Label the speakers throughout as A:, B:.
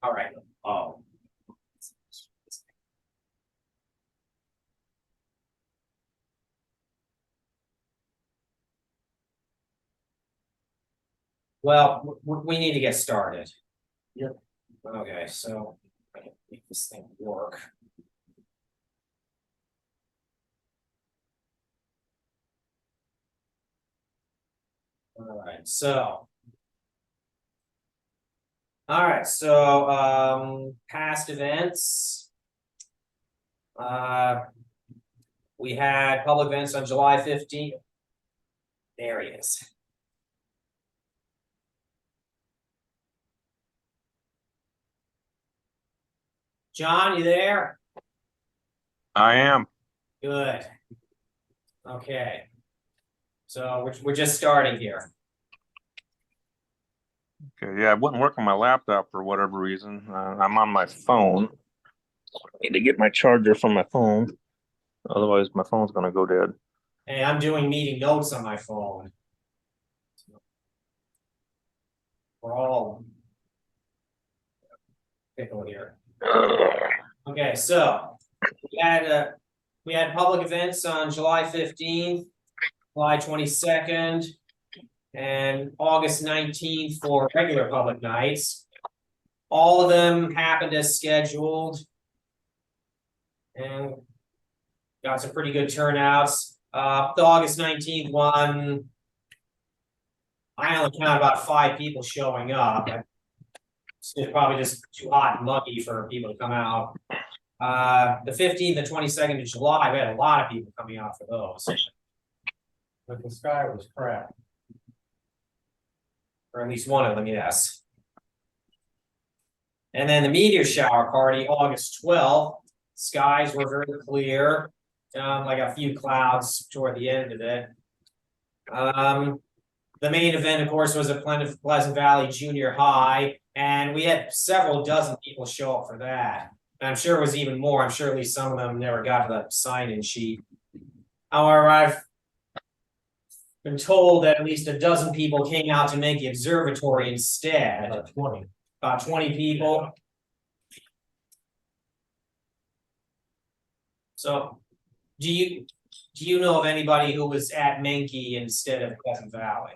A: All right. Oh. Well, we need to get started.
B: Yep.
A: Okay, so I can make this thing work. All right, so. All right, so past events. We had public events on July 15th. There he is. John, you there?
C: I am.
A: Good. Okay. So we're just starting here.
C: Okay, yeah, it wouldn't work on my laptop for whatever reason. I'm on my phone. I need to get my charger from my phone. Otherwise, my phone's going to go dead.
A: Hey, I'm doing meeting notes on my phone. We're all pickle here. Okay, so we had public events on July 15th, July 22nd, and August 19th for regular public nights. All of them happened as scheduled. And got some pretty good turnouts. The August 19th one, I only count about 5 people showing up. It's probably just too hot and muggy for people to come out. The 15th and 22nd of July, we had a lot of people coming out for those.
B: But the sky was crap.
A: Or at least one of them, yes. And then the meteor shower party, August 12th. Skies were very clear. Like a few clouds toward the end of it. The main event, of course, was at Pleasant Valley Junior High, and we had several dozen people show up for that. And I'm sure it was even more. I'm sure at least some of them never got to the sign-in sheet. However, I've been told that at least a dozen people came out to make the observatory instead.
B: About 20.
A: About 20 people. So, do you know of anybody who was at Menke instead of Pleasant Valley?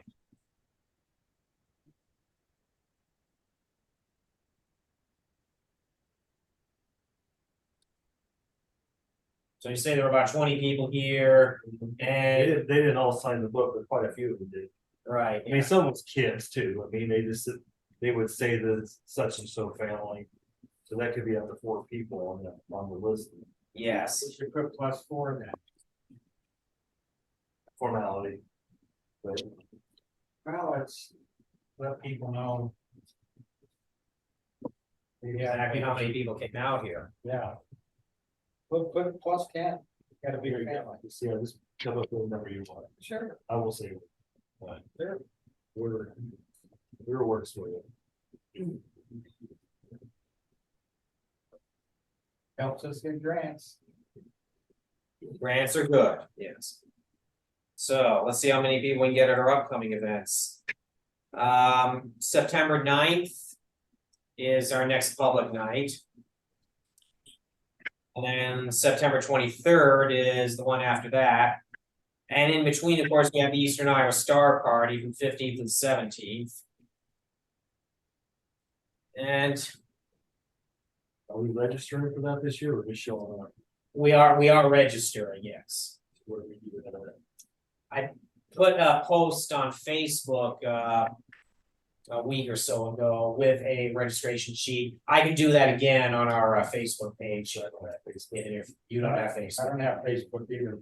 A: So you say there were about 20 people here, and
B: They didn't all sign the book, but quite a few of them did.
A: right.
B: I mean, some was kids too. I mean, they would say that it's such and so family. So that could be up to 4 people on the list.
A: Yes.
B: You should put +4 in that. Formality. But, well, it's let people know.
A: Exactly how many people came out here.
B: Yeah. Put plus 10. Gotta be a family. See, I just come up with a number you want. Sure. I will say. Sure. We're works for you. Helps us get grants.
A: Grants are good, yes. So let's see how many people we can get at our upcoming events. September 9th is our next public night. And then September 23rd is the one after that. And in between, of course, we have the Eastern Iowa Star Party from 15th and 17th. And
B: Are we registering for that this year or just showing up?
A: we are registering, yes.
B: What do we do with that?
A: I put a post on Facebook a week or so ago with a registration sheet. I can do that again on our Facebook page. If you don't have
B: I
A: Facebook.
B: don't have Facebook either.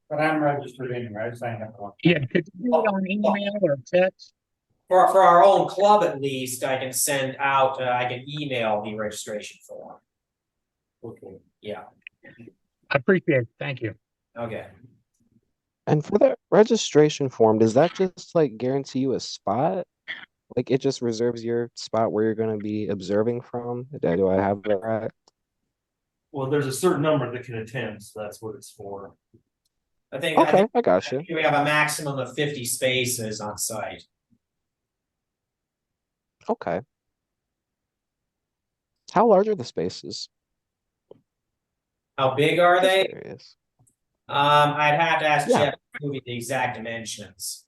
B: But I'm registered anyway. I signed up for it.
D: Yeah, could you do it on email or text?
A: For our own club, at least, I can send out, I can email the registration form.
B: Okay.
A: Yeah,
D: I appreciate it. Thank you.
A: okay.
E: And for that registration form, does that just like guarantee you a spot? Like it just reserves your spot where you're going to be observing from? Do I have that right?
B: Well, there's a certain number that can attend, so that's what it's for.
A: I think
E: Okay, I got you.
A: we have a maximum of 50 spaces on site.
E: Okay. How large are the spaces?
A: How big are
E: Just
A: they?
E: curious.
A: I'd have to ask
E: Yeah.
A: Jeff to give me the exact dimensions.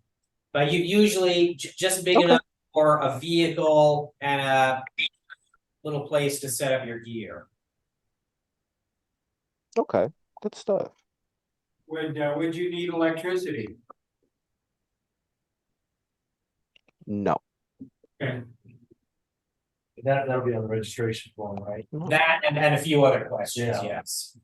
A: But you usually just big
E: Okay.
A: enough for a vehicle and a little place to set up your gear.
E: Okay. Good stuff.
B: Would you need electricity?
E: No.
B: Okay. That'll be on the registration form, right?
E: No.
A: That and a few other questions,
B: Yeah.
A: yes.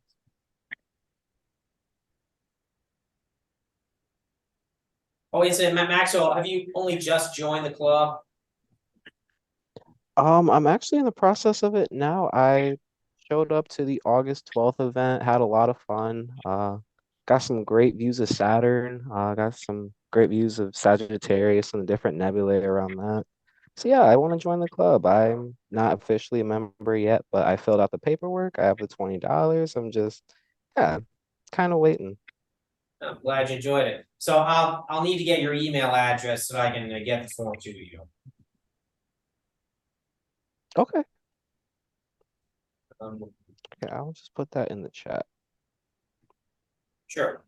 A: Oh, yes, and Maxwell, have you only just joined the club?
E: I'm actually in the process of it now. I showed up to the August 12th event, had a lot of fun. Got some great views of Saturn. Got some great views of Sagittarius and the different nebulae around that. So yeah, I want to join the club. I'm not officially a member yet, but I filled out the paperwork. I have the $20. I'm just, yeah, kind of waiting.
A: I'm glad you enjoyed it. So I'll need to get your email address so I can get the form to you.
E: Okay.
A: Um,
E: Okay, I'll just put that in the chat.
A: Sure.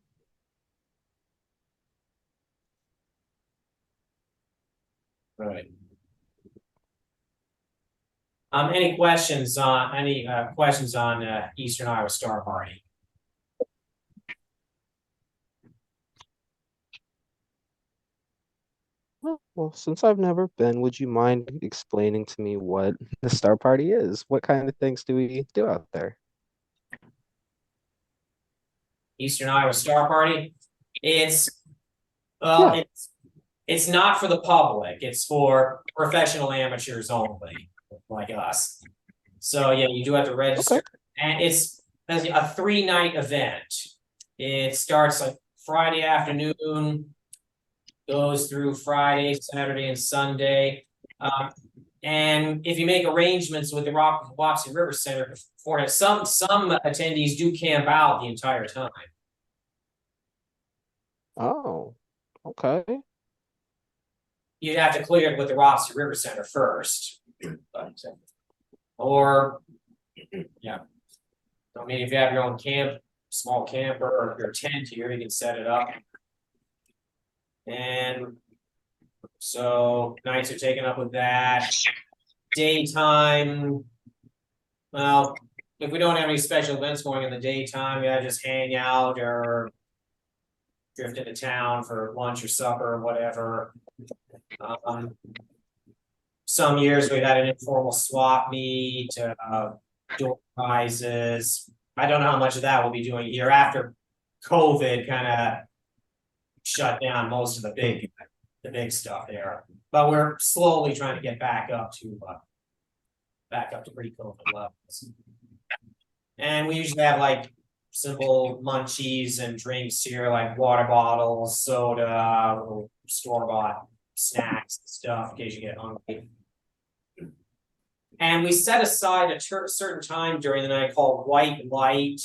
A: All right. Any questions on Eastern Iowa Star Party?
E: Well, since I've never been, would you mind explaining to me what the Star Party is? What kind of things do we do out there?
A: Eastern Iowa Star Party. It's well,
E: Yeah.
A: it's not for the public. It's for professional amateurs only, like us. So yeah, you do have to register,
E: Okay.
A: and it's a 3-night event. It starts like Friday afternoon, goes through Friday, Saturday, and Sunday. And if you make arrangements with the Wapsie River Center for it, some attendees do camp out the entire time.
E: Oh, okay.
A: You'd have to clear it with the Wapsie River Center first. Or, yeah. I mean, if you have your own small camper or your tent here, you can set it up. And so nights are taken up with that. Daytime, well, if we don't have any special events going in the daytime, yeah, just hang out or drift into town for lunch or supper or whatever. Some years we had an informal swap meet, door prizes. I don't know how much of that we'll be doing here after COVID kind of shut down most of the big stuff there. But we're slowly trying to get back up to pre-COVID levels. And we usually have like simple munchies and drinks here, like water bottles, soda, little store-bought snacks and stuff in case you get hungry. And we set aside a certain time during the night called white light,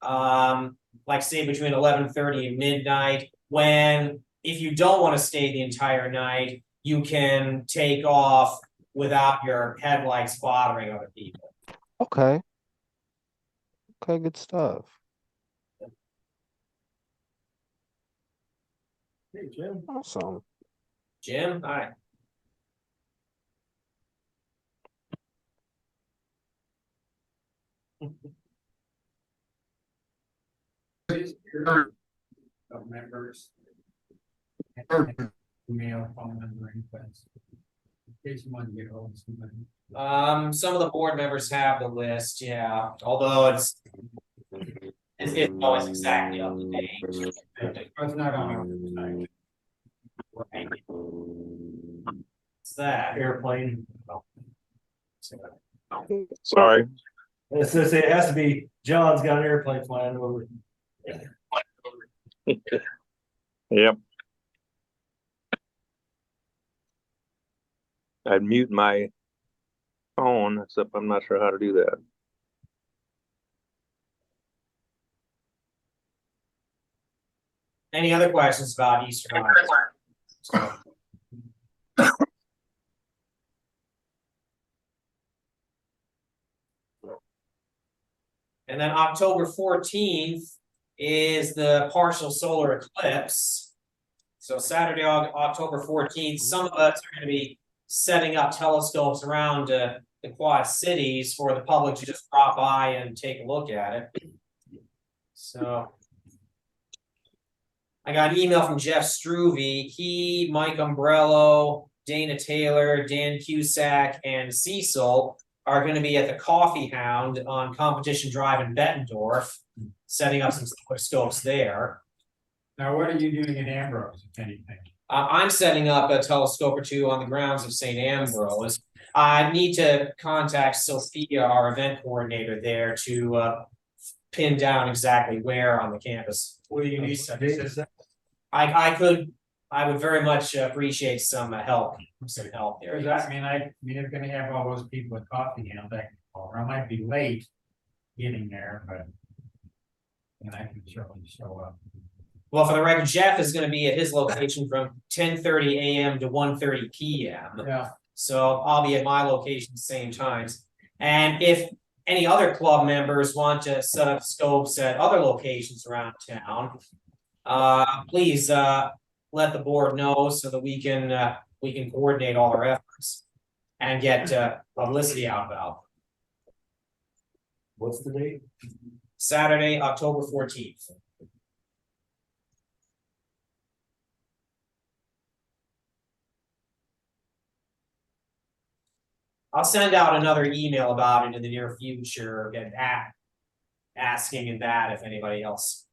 A: like say between 11:30 and midnight, when if you don't want to stay the entire night, you can take off without your headlights bothering other people.
E: Okay. Okay, good stuff.
B: Hey, Jim.
E: Awesome.
A: Jim, hi.
B: Of members. Email, phone number, request. In case you want to get hold of somebody.
A: Some of the board members have the list, yeah, although it's always exactly up to date.
B: It's not on our website.
A: Right. What's that?
B: Airplane.
C: Sorry.
B: It says it has to be, John's got an airplane flying over.
C: Yep. I'd mute my phone, except I'm not sure how to do that.
A: Any other questions about Eastern Iowa? And then October 14th is the partial solar eclipse. So Saturday, October 14th, some of us are going to be setting up telescopes around the Quad Cities for the public to just drop by and take a look at it. So I got an email from Jeff Struve. He, Mike Ombrello, Dana Taylor, Dan Cusack, and Cecil are going to be at the Coffee Hound on Competition Drive in Bettendorf, setting up some scopes there.
F: Now, what are you doing in Ambrose, if anything?
A: I'm setting up a telescope or two on the grounds of St. Ambrose. I need to contact Sophia, our event coordinator there, to pin down exactly where on the campus.
F: What do you need?
A: I would very much appreciate some help there.
F: I mean, you're gonna have all those people at coffee, that I might be late getting there, but. And I can certainly show up.
A: Well, for the record, Jeff is going to be at his location from 10:30 a.m. to 1:30 p.m.
F: Yeah.
A: So I'll be at my location same times. And if any other club members want to set up scopes at other locations around town, please let the board know so that we can coordinate all our efforts and get publicity out about.
B: What's the date?
A: Saturday, October 14th. I'll send out another email about it in the near future and asking in that if anybody else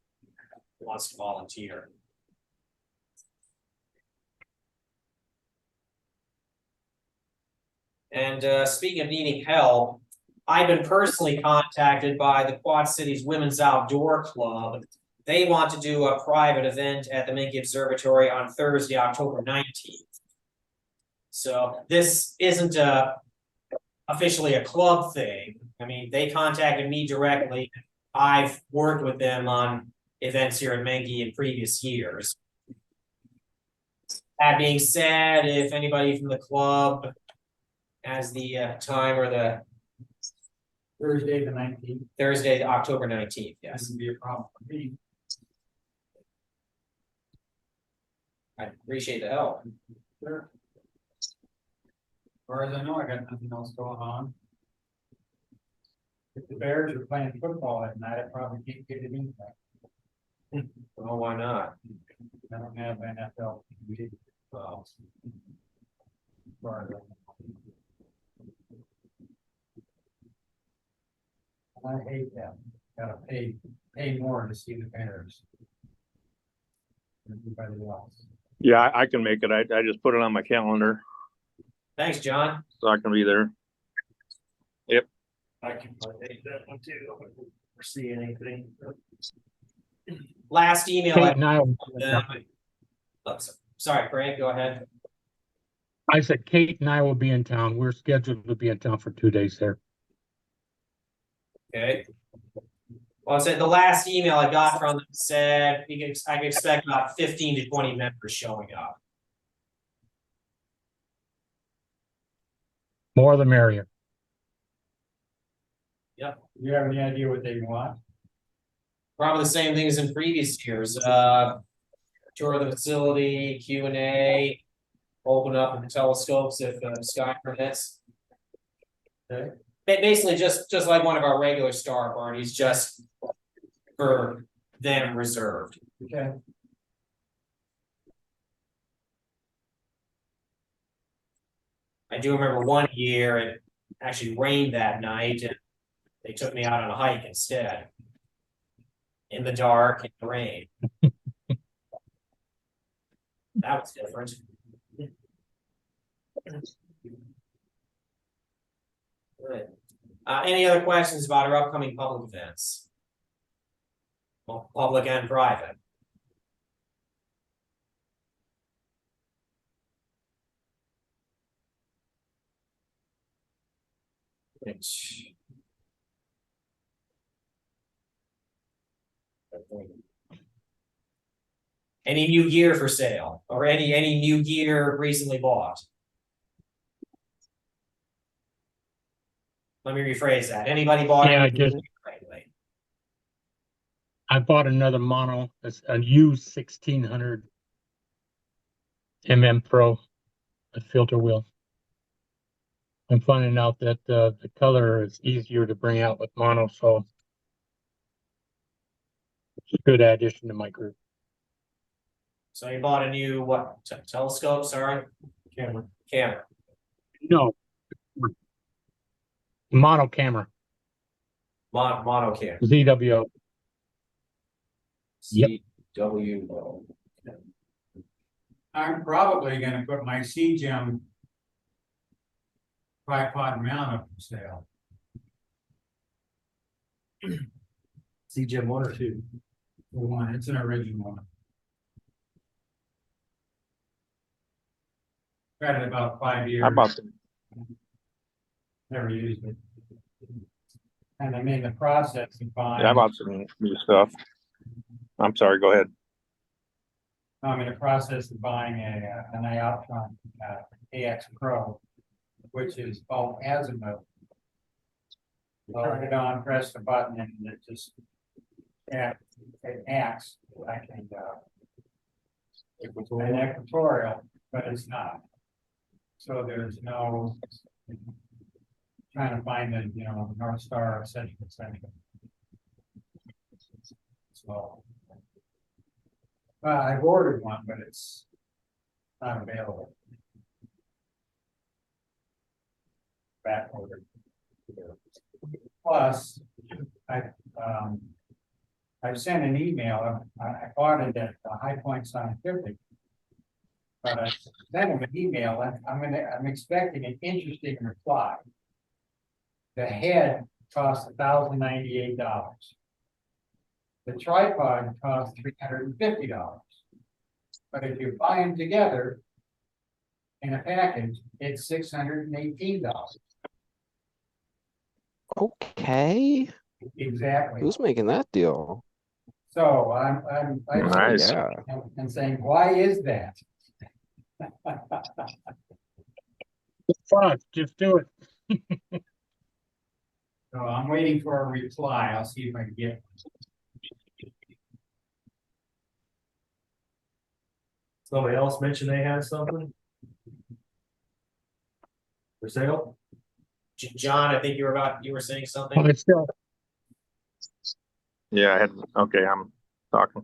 A: wants to volunteer. And speaking of needing help, I've been personally contacted by the Quad Cities Women's Outdoor Club. They want to do a private event at the Menke Observatory on Thursday, October 19th. So this isn't officially a club thing. I mean, they contacted me directly. I've worked with them on events here in Menke in previous years. That being said, if anybody from the club has the time or the
F: Thursday, the 19th.
A: Thursday, October 19th, yes.
F: Doesn't be a problem for me.
A: I appreciate the help.
F: Sure. As far as I know, I got nothing else going on. If the Bears are playing football at night, I probably can't get it in there.
A: Oh, why not?
F: I don't have NFL. Well, as far as I know. I hate that. Gotta pay more to see the Bears. Than everybody else.
C: Yeah, I can make it. I just put it on my calendar
A: Thanks, John.
C: so I can be there.
B: I can take that one too. Or see anything.
A: Last email.
D: Kate and I will,
A: Sorry, Craig, go ahead.
D: I said Kate and I will be in town. We're scheduled to be in town for 2 days there.
A: Okay. Well, I said the last email I got from them said I can expect about 15 to 20 members showing up.
D: More the merrier.
A: Yep.
F: Do you have any idea what they want?
A: Probably the same thing as in previous years. Tour of the facility, Q&A, open up the telescopes if sky permits.
F: Okay.
A: Basically, just like one of our regular star parties, just for them reserved.
F: Okay.
A: I do remember one year it actually rained that night and they took me out on a hike instead. In the dark, in the rain. That was different. Good. Any other questions about our upcoming public events? Well, public and private. Which. Any new gear for sale or any new gear recently bought? Let me rephrase that. Anybody bought?
D: Yeah,
A: any
D: I just-
A: lately?
D: I bought another mono, that's a U1600 Pro, a filter wheel. I'm finding out that the color is easier to bring out with mono, so it's a good addition to my group.
A: So you bought a new, what, telescope, sorry? Camera.
D: No, mono camera,
A: Mono cam.
D: ZWO. Yep.
A: CWO.
F: I'm probably gonna put my C-Gem tripod mount up for sale.
B: CGM 1 or 2?
F: The one, it's an original one. Got it about 5 years.
C: I bought the
F: Never used it. And I'm in the process of buying.
C: Yeah, I bought some new stuff. I'm sorry, go ahead.
F: I'm in the process of buying an Ioptron AX Pro, which is called azimuth. Turn it on, press the button, and it just it acts like an equatorial, but it's not. So there's no trying to find the North Star, etc. So I've ordered one, but it's not available. Back ordered. Plus, I sent an email. I bought it at High Point Scientific, but I sent him an email, and I'm expecting an interesting reply. The head costs $1,098. The tripod costs $350. But if you buy them together in a package, it's $618.
E: Okay.
F: Exactly.
E: Who's making that deal?
F: So I'm
C: Nice.
E: Yeah.
F: and saying, why is that?
D: Fine, just do it.
F: So I'm waiting for a reply. I'll see if I can get.
B: Somebody else mentioned they had something for sale?
A: John, I think you were saying
D: Well,
A: something.
D: it's still,
C: Yeah, I'm talking.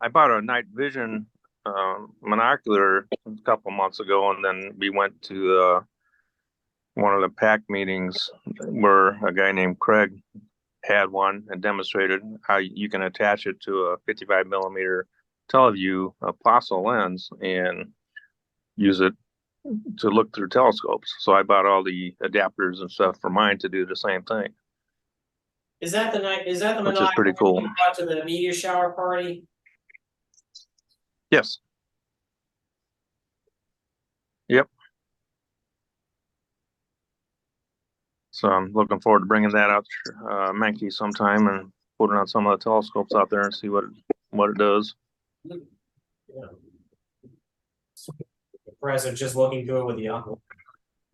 C: I bought a night vision monocular a couple months ago, and then we went to one of the PAC meetings where a guy named Craig had one and demonstrated how you can attach it to a 55 millimeter teleview Apostle lens and use it to look through telescopes. So I bought all the adapters and stuff for mine to do the same thing.
A: Is that the
C: Which is
A: monocular
C: pretty cool.
A: you brought to the meteor shower party?
C: Yes. Yep. So I'm looking forward to bringing that out to Menke sometime and putting on some of the telescopes out there and see what it does.
A: Yeah. Impressive, just looking good with the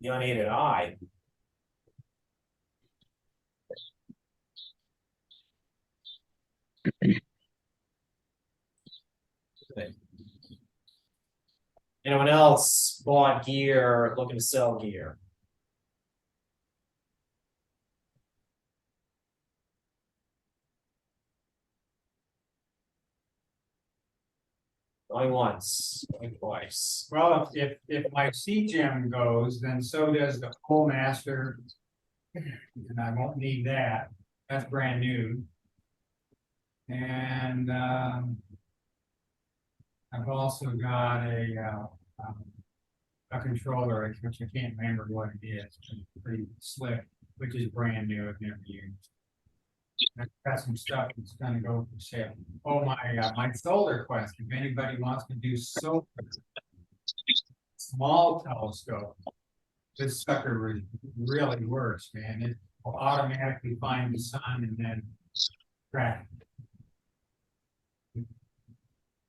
A: unaided eye. Anyone else bought gear, looking to sell gear? Going once, going twice.
F: Well, if my C-Gem goes, then so does the polemaster. And I won't need that. That's brand new. And I've also got a controller, which I can't remember what it is. It's pretty slick, which is brand new. I've never used. I've got some stuff that's gonna go for sale. Oh my solar quest. If anybody wants to do solar small telescope, this sucker really works, man. It will automatically find the sun and then track it.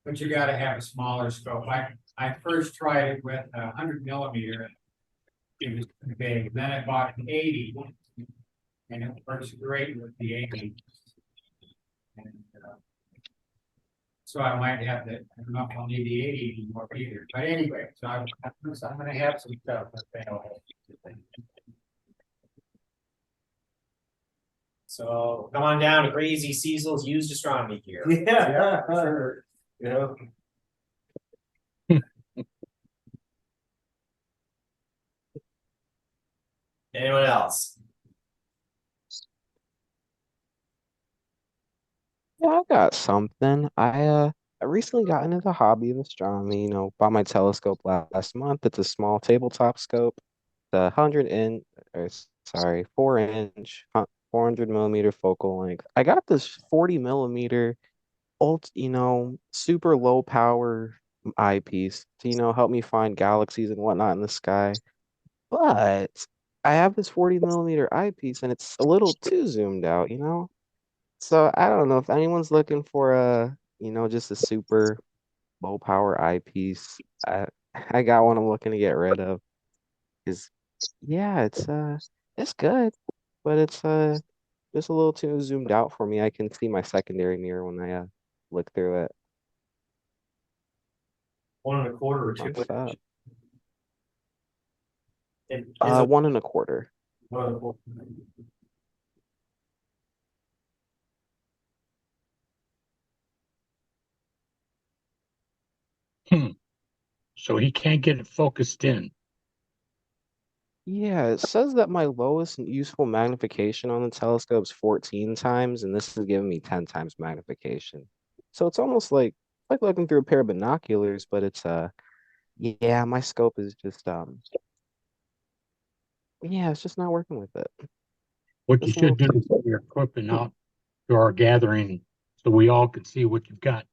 F: But you got to have a smaller scope. I first tried it with 100 millimeter. It was big. Then I bought an 80, And it works great with the 80. And, so I might have to, I don't know if I'll need the 80 anymore either, but anyway, so I'm gonna have some stuff that fail.
A: So come on down to Crazy Cecil's used astronomy gear.
B: Yeah, sure. You know,
A: Anyone else?
E: Yeah, I got something. I recently got into the hobby of astronomy, bought my telescope last month. It's a small tabletop scope, the 4-inch, 400 millimeter focal length. I got this 40 millimeter super low power eyepiece to, help me find galaxies and whatnot in the sky. But I have this 40 millimeter eyepiece and it's a little too zoomed out. So I don't know if anyone's looking for just a super low power eyepiece. I got one I'm looking to get rid of. Is yeah, it's good, but it's just a little too zoomed out for me. I can see my secondary mirror when I look through it.
B: 1 1/4 or 2.
E: What's that?
A: Is it
E: 1 1/4.
B: 1 1/4.
D: So he can't get it focused in.
E: Yeah, it says that my lowest useful magnification on the telescope is 14 times, and this is giving me 10 times magnification. So it's almost like looking through a pair of binoculars, but it's yeah, my scope is just yeah, it's just not working with it.
D: What you
E: Just a
D: should do
E: little
D: is put your equipment out to our gathering so we all can see what you've got.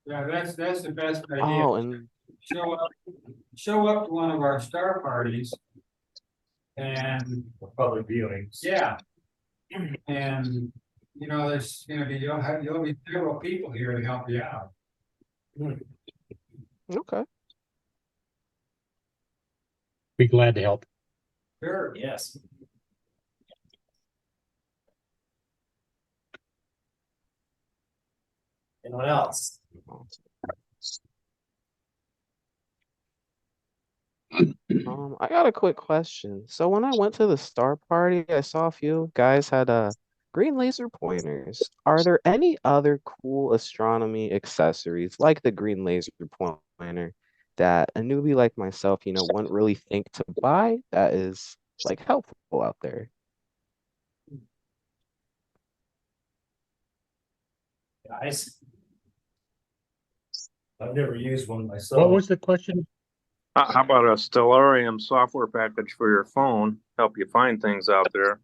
F: Yeah, that's the best idea.
E: Oh, and
F: Show up to one of our star parties. And
B: Public viewings.
F: yeah. And there's gonna be, you'll be several people here to help you out.
E: okay.
D: Be glad to help.
F: Sure.
A: yes. Anyone else?
E: I got a quick question. So when I went to the star party, I saw a few guys had green laser pointers. Are there any other cool astronomy accessories like the green laser pointer that a newbie like myself, wouldn't really think to buy that is helpful out there?
A: Guys?
B: I've never used one
D: What
B: myself.
D: was the question?
C: How about a Stellarium software package for your phone? Help you find things out there.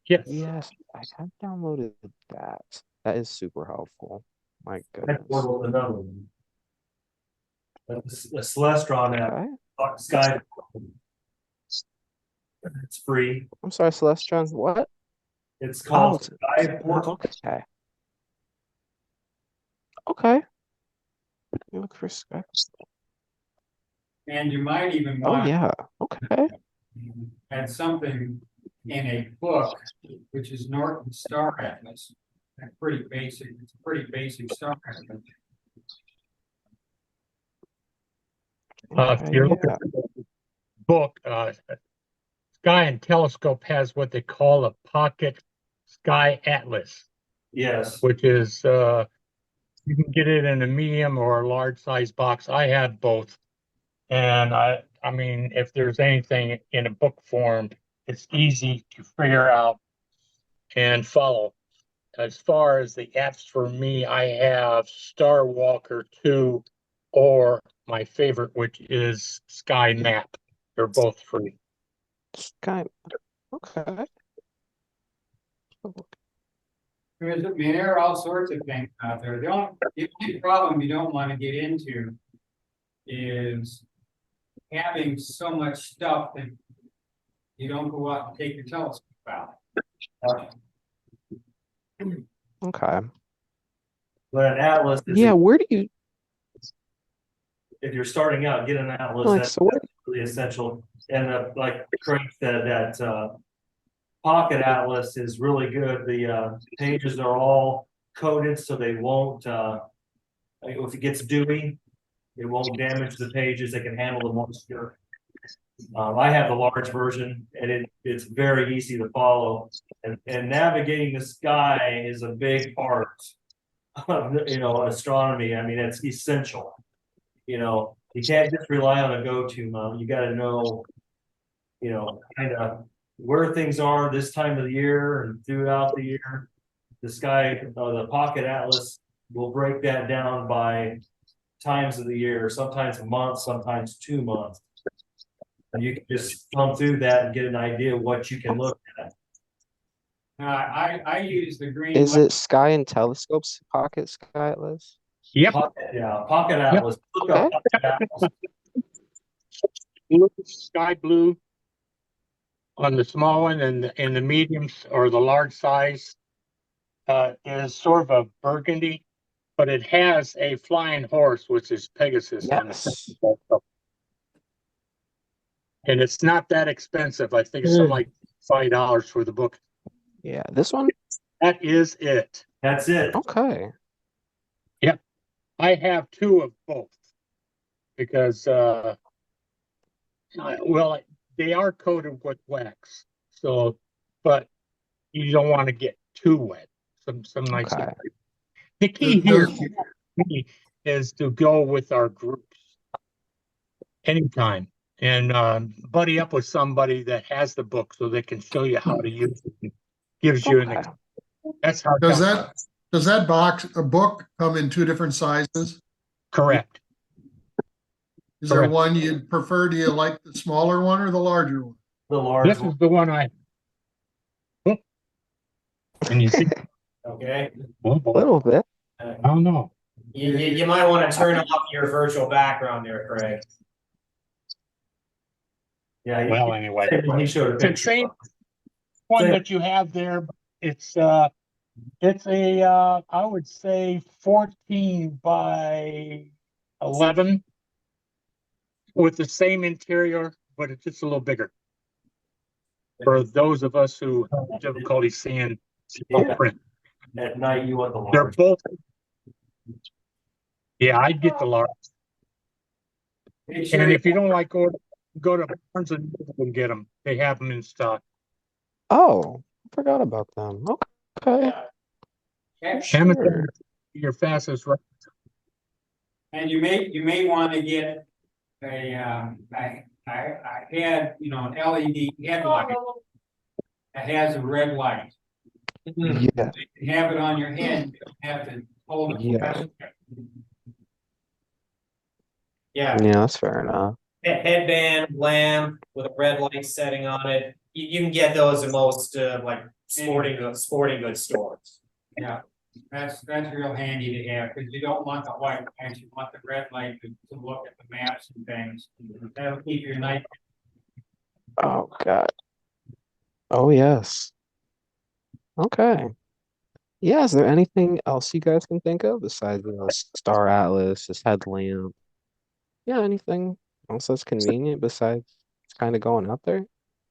D: Yes.
E: Yes, I have downloaded that. That is super helpful. My
B: Next
E: goodness.
B: one was another one. The Celestron app,
E: Okay.
B: Sky. It's free.
E: I'm sorry, Celestron. What?
B: It's called
E: it's-
B: Sky Portal.
E: Okay. Okay. Let me look for Sky.
F: And you might even
E: Oh
F: want
E: yeah. Okay.
F: add something in a book, which is Norton Star Atlas. It's a pretty basic star atlas.
D: If you're looking for the book, Sky and Telescope has what they call a pocket Sky Atlas,
B: Yes.
D: which is you can get it in a medium or a large size box. I have both. And I mean, if there's anything in a book form, it's easy to figure out and follow. As far as the apps for me, I have Star Walker 2 or my favorite, which is Sky Map. They're both free.
E: Sky. Okay.
F: I mean, there are all sorts of things out there. The only problem you don't want to get into is having so much stuff that you don't go out and take your telescope out.
E: Okay.
B: But an atlas is
E: Yeah, where do you
B: if you're starting out, get an atlas.
E: like
B: That's
E: so where,
B: absolutely essential. And like Craig said, that Pocket Atlas is really good. The pages are all coated so they won't, if it gets dewy, it won't damage the pages. They can handle the moisture. I have the large version and it's very easy to follow. And navigating the sky is a big part of, astronomy. I mean, it's essential. You can't just rely on a go-to mount. You got to know, kind of where things are this time of the year and throughout the year. The sky, the Pocket Atlas will break that down by times of the year, sometimes a month, sometimes 2 months. And you can just thumb through that and get an idea of what you can look at.
F: I use the green.
E: Is it Sky and Telescope's Pocket Sky Atlas?
D: Yep.
B: Pocket Atlas. Look up Pocket Atlas.
D: Blue, sky blue on the small one, and the mediums or the large size is sort of a burgundy, but it has a flying horse, which is Pegasus on the
E: Yes.
D: front. And it's not that expensive. I think it's something like $5 for the book.
E: Yeah, this one?
D: That is it.
B: That's it.
E: Okay.
D: I have 2 of both because, they are coated with wax. So, but you don't want to get too wet. Some nice.
E: Okay.
D: The key here is to go with our groups anytime and buddy up with somebody that has the book so they can show you how to use it. Gives you
E: Okay.
D: that's how.
G: Does that book come in 2 different sizes?
D: Correct.
G: Is there one you'd prefer? Do you like the smaller one or the larger one?
B: The large
D: This
B: one.
D: is the one I. Oh. And you see,
A: Okay,
E: A little bit.
D: I don't know.
A: you might want to turn off your virtual background there, Craig.
B: Yeah,
D: Well, anyway,
B: he showed a
D: it's the
B: picture.
D: same one that you have there. It's a I would say 14 by 11 with the same interior, but it's just a little bigger. For those of us who have difficulty seeing small print,
B: At night, you want the
D: they're
B: large.
D: both. Yeah, I'd get the large. And if you don't like go to Barnes and Noble and get them. They have them in stock.
E: Oh, I forgot about them. Okay.
D: Amazon, your fastest right.
F: And you may want to get a, I had, an LED headlight that has a red light.
E: Yeah.
F: You have it on your hand, you don't have to hold it.
E: Yeah.
A: Yeah,
E: Yeah, that's fair enough.
A: headband, lamp with a red light setting on it. You can get those in most like sporting goods stores.
F: Yeah, that's real handy to have, because you don't want the white light, you want the red light to look at the maps and things. That'll keep your night.
E: Oh, God. Oh, yes. Okay. Yeah, is there anything else you guys can think of besides, Star Atlas, this headlamp? Yeah, anything else that's convenient besides kind of going out there?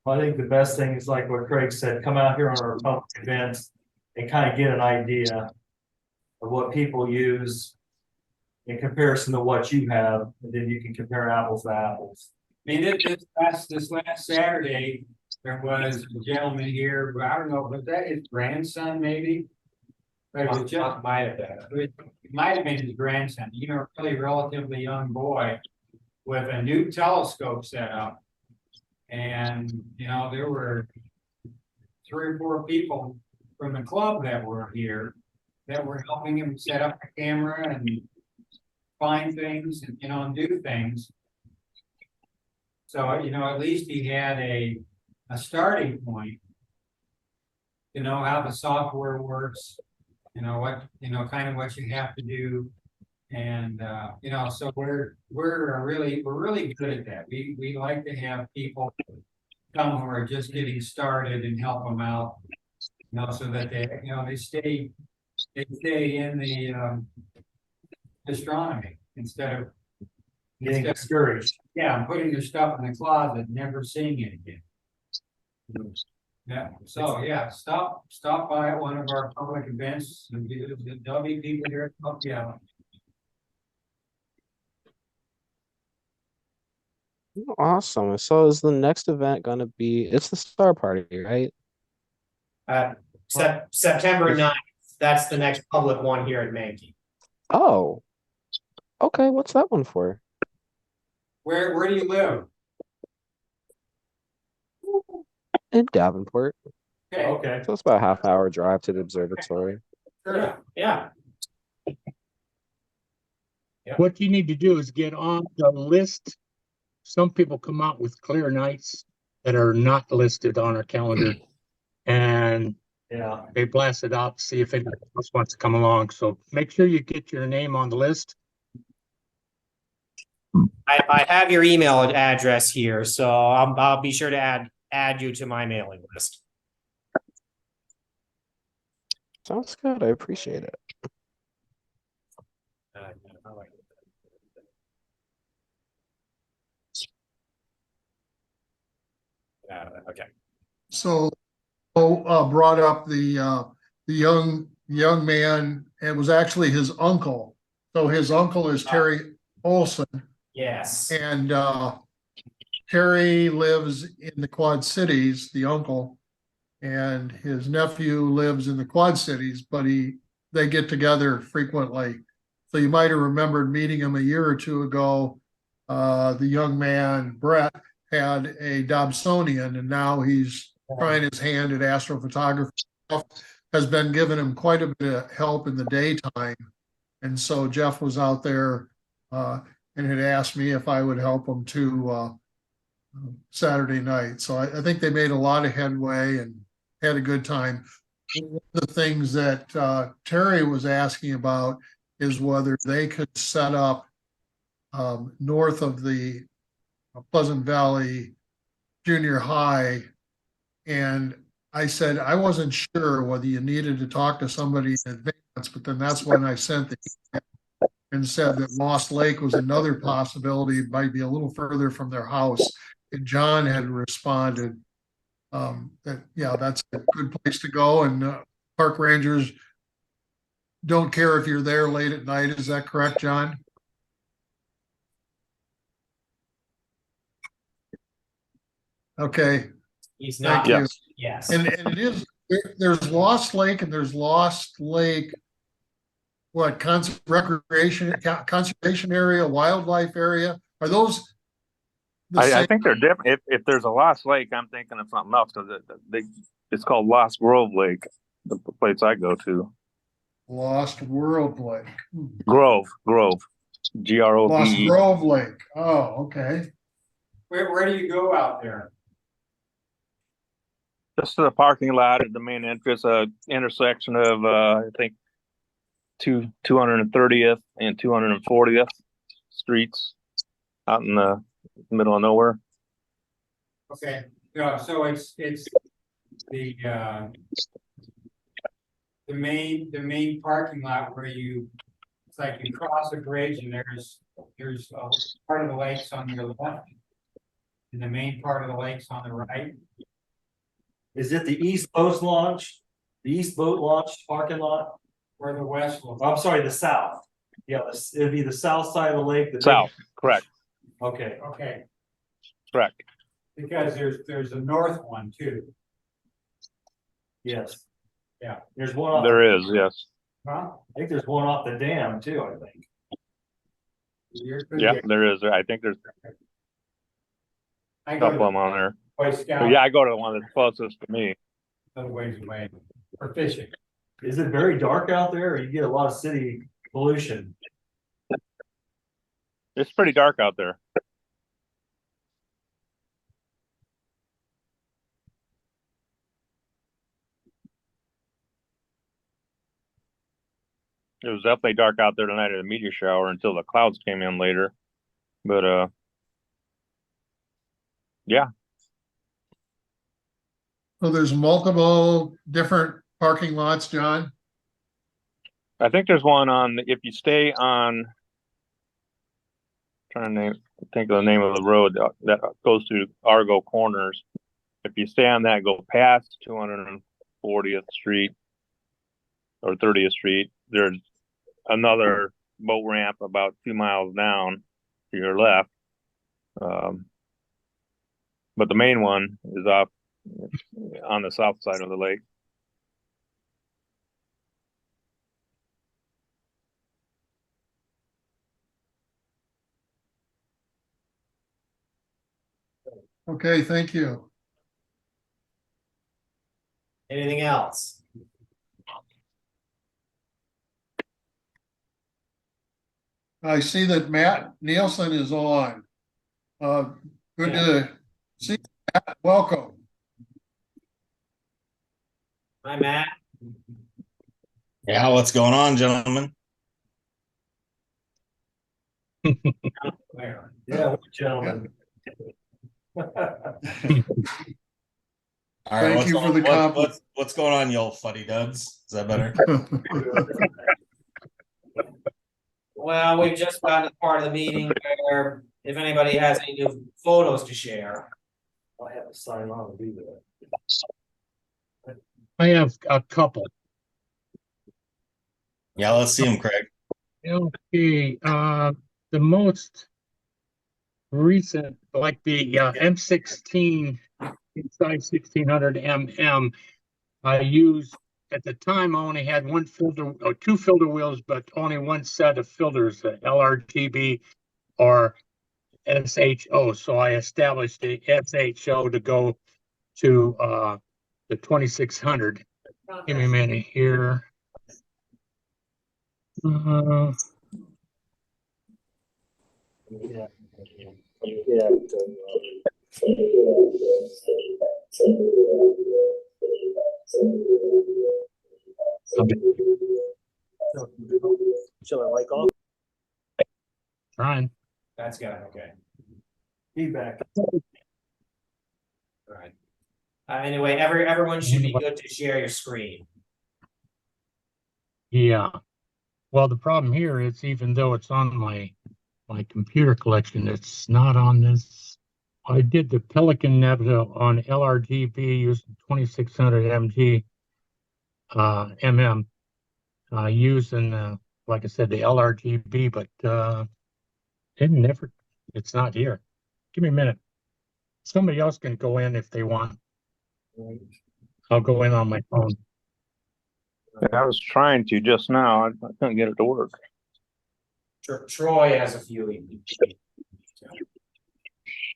B: Well, I think the best thing is like what Craig said, come out here on our public events and kind of get an idea of what people use in comparison to what you have, and then you can compare apples to apples.
F: I mean, this last Saturday, there was a gentleman here, I don't know, was that his grandson maybe? But it was just,
A: Might have been.
F: it might have been his grandson, a really relatively young boy with a new telescope set up. And, there were 3 or 4 people from the club that were here that were helping him set up the camera and find things and, and do things. So, at least he had a starting point to know how the software works, kind of what you have to do. And, so we're really good at that. We like to have people come who are just getting started and help them out, so that they stay in the astronomy instead of
B: getting discouraged.
F: Yeah, I'm putting your stuff in the closet, never seeing it again. Yeah, so yeah, stop by at one of our public events, and there'll be people here to help you out.
E: Awesome. So is the next event gonna be, it's the Star Party, right?
A: September 9th, that's the next public one here at Menke.
E: Oh, okay. What's that one for?
F: Where do you live?
E: In Davenport.
F: Okay,
B: Okay.
E: So it's about a half-hour drive to the observatory.
F: sure.
A: Yeah.
D: What you need to do is get on the list. Some people come out with clear nights that are not listed on our calendar. And
B: Yeah.
D: they blast it out, see if anyone else wants to come along. So make sure you get your name on the list.
A: I have your email address here, so I'll be sure to add you to my mailing list.
E: Sounds good. I appreciate it.
A: Okay.
G: So, brought up the young man. It was actually his uncle. So his uncle is Terry Olson,
A: Yes.
G: and Terry lives in the Quad Cities, the uncle, and his nephew lives in the Quad Cities, but they get together frequently. So you might have remembered meeting him a year or two ago. The young man, Brett, had a Dobsonian, and now he's trying his hand at astrophotography. Has been giving him quite a bit of help in the daytime. And so Jeff was out there and had asked me if I would help him too Saturday night. So I think they made a lot of headway and had a good time. One of the things that Terry was asking about is whether they could set up north of the Pleasant Valley Junior High. And I said, I wasn't sure whether you needed to talk to somebody in advance, but then that's when I sent the email and said that Lost Lake was another possibility. It might be a little further from their house. And John had responded that, yeah, that's a good place to go. And park rangers don't care if you're there late at night. Is that correct, John? Okay.
A: He's not.
G: Thank you.
A: Yes.
G: And it is, there's Lost Lake and there's Lost Lake, what, conservation area, wildlife area? Are those the
C: I
G: same?
C: think they're different. If there's a Lost Lake, I'm thinking of something else because it's called Lost Grove Lake, the place I go to.
G: Lost World Lake.
C: Grove, Grove.
G: Lost Grove Lake. Oh, okay.
F: Where do you go out there?
C: Just to the parking lot at the main entrance, intersection of I think 230th and 240th streets out in the middle of nowhere.
F: Okay, yeah, so it's the main parking lot where it's like you cross a bridge and there's part of the lake's on your left. And the main part of the lake's on the right.
B: Is it the East Boat Launch? The East Boat Launch parking lot?
F: Where the west will.
B: I'm sorry, the south. Yeah, it'd be the south side of the lake.
C: South, correct,
B: Okay.
F: Okay,
C: correct.
F: because there's a north one too.
B: Yes.
F: Yeah.
B: There's one.
C: There is, yes.
F: Huh?
B: I think there's one off the dam too. I think.
C: Yeah, there is. I think there's
F: I
C: a
F: go
C: couple of
F: to
C: them on there.
F: Boy
C: But
F: Scout.
C: yeah, I go to the one that's closest to me.
F: Other ways away for fishing.
B: Is it very dark out there, or you get a lot of city pollution?
C: It's pretty dark out there. It was definitely dark out there the night of the meteor shower until the clouds came in later. But yeah.
G: So there's multiple different parking lots, John?
C: I think there's one on if you stay on trying to think of the name of the road that goes through Argo Corners. If you stay on that, go past 240th Street or 30th Street, there's another boat ramp about 2 miles down to your left. But the main one is off on the south side of the lake.
G: Okay, thank you.
A: Anything else?
G: I see that Matt Neilssen is on. Good to see you, Matt. Welcome.
A: Hi, Matt.
H: Yeah, what's going on, gentlemen?
A: Where?
B: Yeah, gentlemen.
H: All right,
G: Thank you for the compliment.
H: what's going on, y'all fuddy dudds? Is that better?
A: Well, we've just gotten to the part of the meeting where if anybody has any new photos to share.
B: I have to sign on and do that.
D: I have a couple.
H: Yeah, let's see them, Craig.
D: Okay, the most recent, like the M16 inside 1600 mm, I used at the time. I only had one filter or two filter wheels, but only one set of filters, LRGB or SHO. So I established the SHO to go to the 2600. Give me a minute here.
B: Yeah.
I: Shall I mic off?
D: Trying.
A: That's got it, okay.
B: Feedback.
A: All right. Anyway, everyone should be good to share your screen.
D: Yeah. Well, the problem here is even though it's on my computer collection, it's not on this. I did the Pelican Nebula on LRGB using 2600 mg using like I said, the LRGB, but it's not here. Give me a minute. Somebody else can go in if they want. I'll go in on my phone.
C: I was trying to just now. I couldn't get it to work.
A: Troy has a few.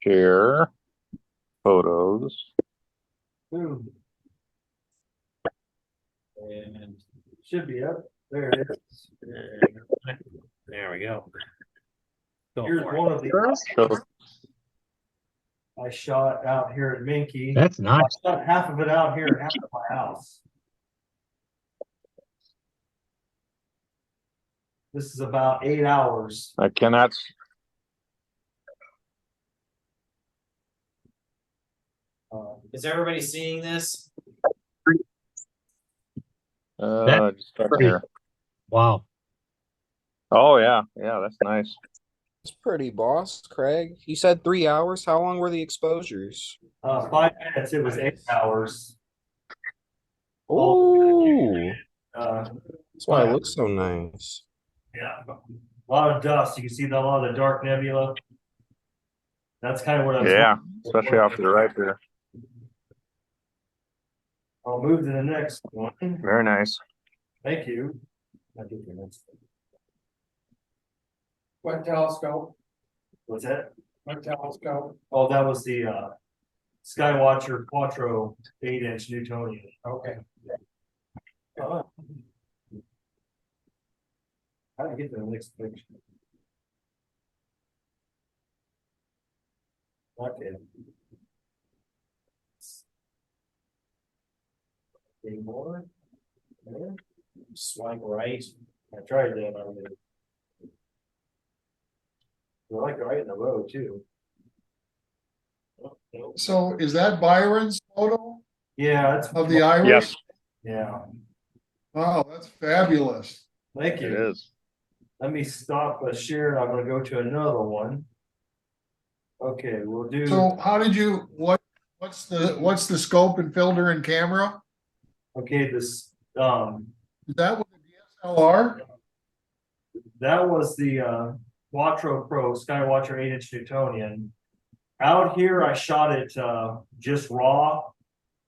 C: Share photos.
B: Ooh,
A: And
B: should be up. There it is.
A: there we go.
B: Here's one of the
C: So,
B: I shot out here at Menke.
D: That's nice.
B: I shot half of it out here and half at my house. This is about 8 hours.
C: I cannot.
A: Is everybody seeing this?
C: Just up here.
D: Wow.
C: Oh yeah, that's nice.
E: It's pretty, boss. Craig, you said 3 hours. How long were the exposures?
B: 5 minutes, it was 8 hours.
E: Oh,
B: Uh,
E: that's why it looks so nice.
B: yeah, a lot of dust. You can see a lot of the dark nebula. That's kind of what I was.
C: Yeah, especially off to the right there.
B: I'll move to the next one.
C: Very nice.
B: Thank you. I'll get the next one.
F: What telescope?
B: What's that?
F: What telescope?
B: Oh, that was the Skywatcher Quattro 8-inch Newtonian.
F: Okay.
B: Oh. How do I get to the next picture? Okay. Any more? There.
A: Swipe right.
B: I tried that already. I like right in the road too. Oh, no.
G: So is that Byron's photo
B: Yeah, that's
G: of the iris?
C: Yes,
B: yeah.
G: Wow, that's fabulous.
B: Thank
C: it
B: you.
C: is.
B: Let me stop sharing. I'm gonna go to another one. Okay, we'll do.
G: So how did you, what's the scope and filter and camera?
B: Okay, this
G: Is that with the DSLR?
B: that was the Quattro Pro Skywatcher 8-inch Newtonian. Out here, I shot it just raw.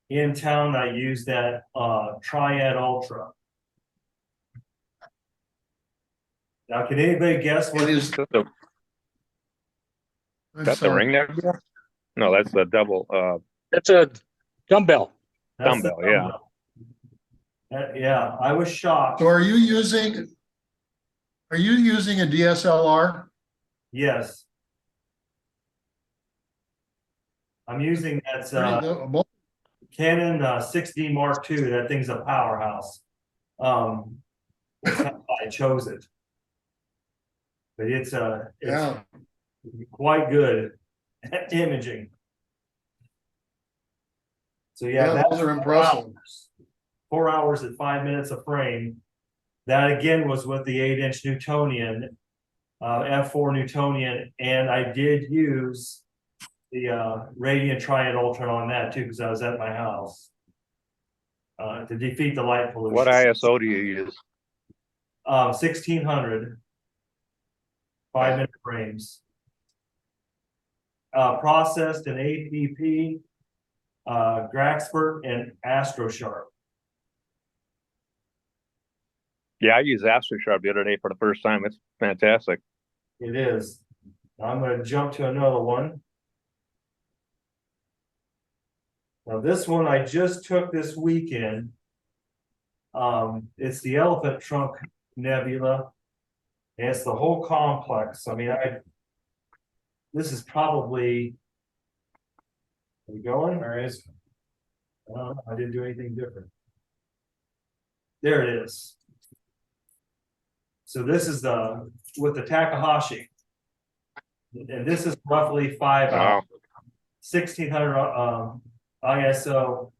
B: In town, I used that Triad Ultra. Now, can anybody guess what
G: It is.
C: That's the
G: I'm
C: the
G: sorry.
C: ring nebula? No, that's the double
D: It's a dumbbell.
B: that's the
C: dumbbell, yeah.
B: dumbbell. Yeah, I was shocked.
G: So are you using a DSLR?
B: Yes. I'm using that Canon 6D Mark II. That thing's a powerhouse. That's how I chose it. But it's
G: Yeah,
B: quite good at imaging. So yeah,
G: yeah,
B: that's
G: those are impressive.
B: 4 hours at 5 minutes a frame. That again was with the 8-inch Newtonian, F4 Newtonian, and I did use the Radiant Triad Ultra on that too, because I was at my house to defeat the light pollution.
C: What ISO do you use?
B: 1600 5-minute frames. Processed in APP, Graxpert, and AstroSharp.
C: Yeah, I used AstroSharp the other day for the first time. It's fantastic.
B: It is. Now I'm going to jump to another one. Now this one I just took this weekend. It's the Elephant Trunk Nebula. And it's the whole complex. I mean, this is probably. Are we going?
F: Where is?
B: I didn't do anything different. There it is. So this is with the Takahashi. And this is roughly 5 hours. 1600 ISO,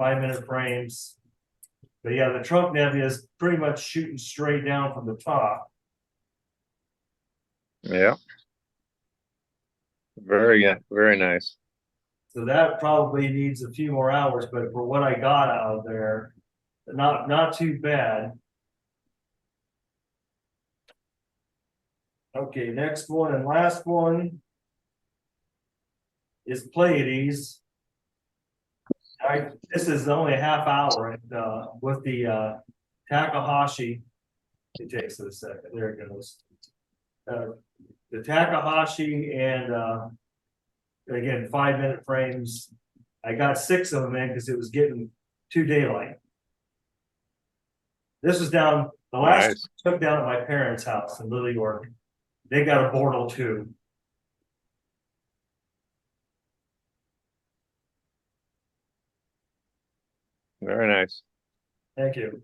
B: 5-minute frames. But yeah, the trunk nebula is pretty much shooting straight down from the top.
C: Yeah. Very nice.
B: So that probably needs a few more hours, but for what I got out of there, not too bad. Okay, next one and last one is Pleiades. This is only a half hour, and with the Takahashi, it takes a second. There it goes. The Takahashi and again 5-minute frames. I got 6 of them in because it was getting too daylight. This was down the last
C: Nice.
B: took down at my parents' house in Little York. They got a Bortle too.
C: Very nice.
B: Thank you.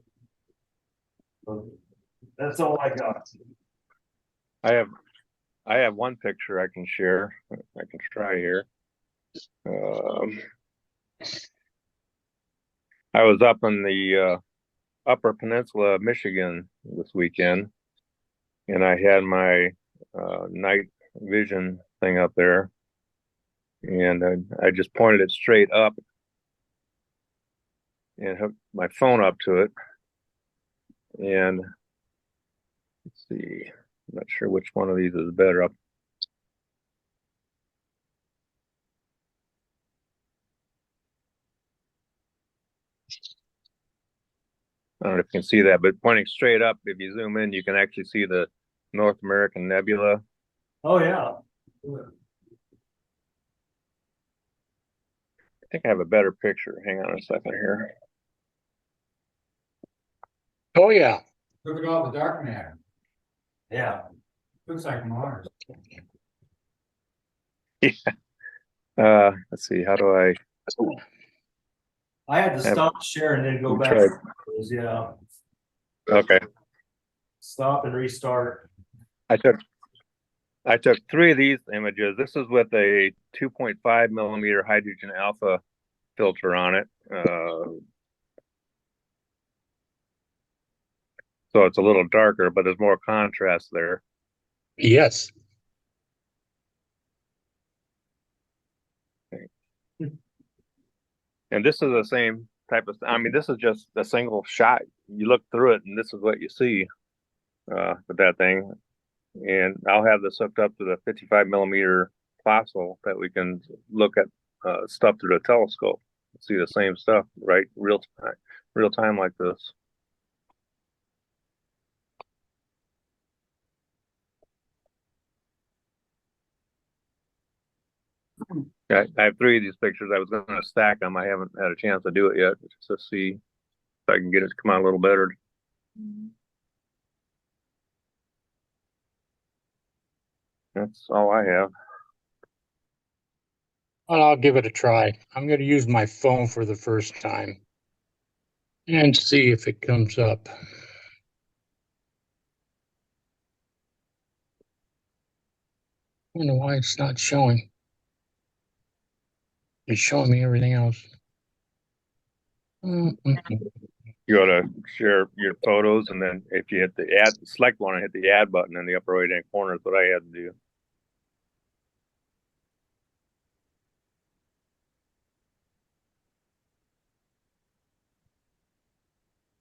B: That's all I got.
C: I have one picture I can share. I can try here. I was up in the Upper Peninsula of Michigan this weekend, and I had my night vision thing up there, and I just pointed it straight up and hooked my phone up to it. And let's see, I'm not sure which one of these is better. I don't know if you can see that, but pointing straight up, if you zoom in, you can actually see the North American Nebula.
B: Oh yeah.
C: I think I have a better picture. Hang on a second here.
D: Oh, yeah.
F: Look at all the dark matter.
B: Yeah.
F: Looks like Mars.
C: Let's see, how do I?
B: I had to stop share and then go back.
C: Try.
B: Yeah.
C: Okay.
B: Stop and restart.
C: I took 3 of these images. This is with a 2.5 millimeter hydrogen alpha filter on it. So it's a little darker, but there's more contrast there.
D: Yes.
C: And this is the same type of, I mean, this is just a single shot. You look through it and this is what you see with that thing. And I'll have this hooked up to the 55 millimeter fossil that we can look at stuff through the telescope, see the same stuff, right? Real time like this. I have 3 of these pictures. I was going to stack them. I haven't had a chance to do it yet, just to see if I can get it to come out a little better. That's all I have.
D: Well, I'll give it a try. I'm going to use my phone for the first time and see if it comes up. I don't know why it's not showing. It's showing me everything else.
C: You go to share your photos, and then if you hit the add, select one and hit the add button in the upper right hand corner is what I had to do.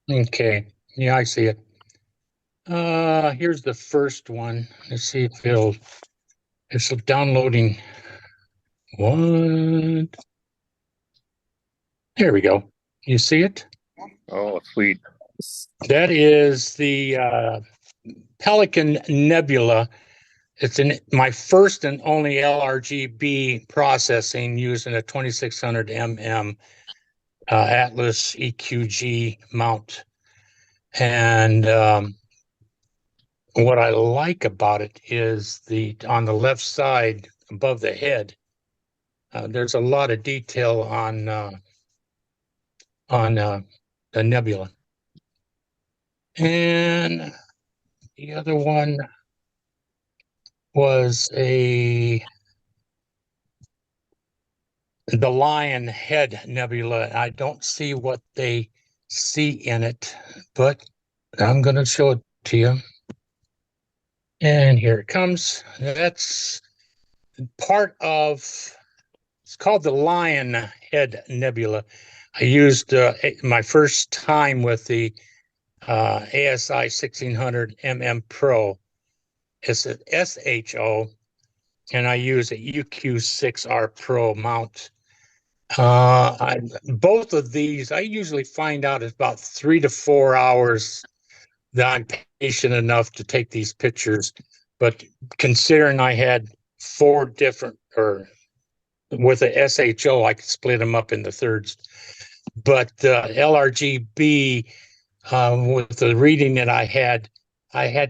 D: Okay, yeah, I see it. Here's the first one. Let's see if it's downloading. What? There we go. You see it?
C: Oh, sweet.
D: That is the Pelican Nebula. It's my first and only LRGB processing using a 2600 mm Atlas EQG mount. And what I like about it is on the left side above the head, there's a lot of detail on the nebula. And the other one was the Lion Head Nebula. I don't see what they see in it, but I'm going to show it to you. And here it comes. That's part of, it's called the Lion Head Nebula. I used my first time with the ASI 1600 MM Pro. It's an SHO, and I use a UQ6R Pro mount. Both of these, I usually find out it's about 3 to 4 hours that I'm patient enough to take these pictures. But considering I had 4 different, or with a SHO, I could split them up into thirds. But LRGB, with the reading that I had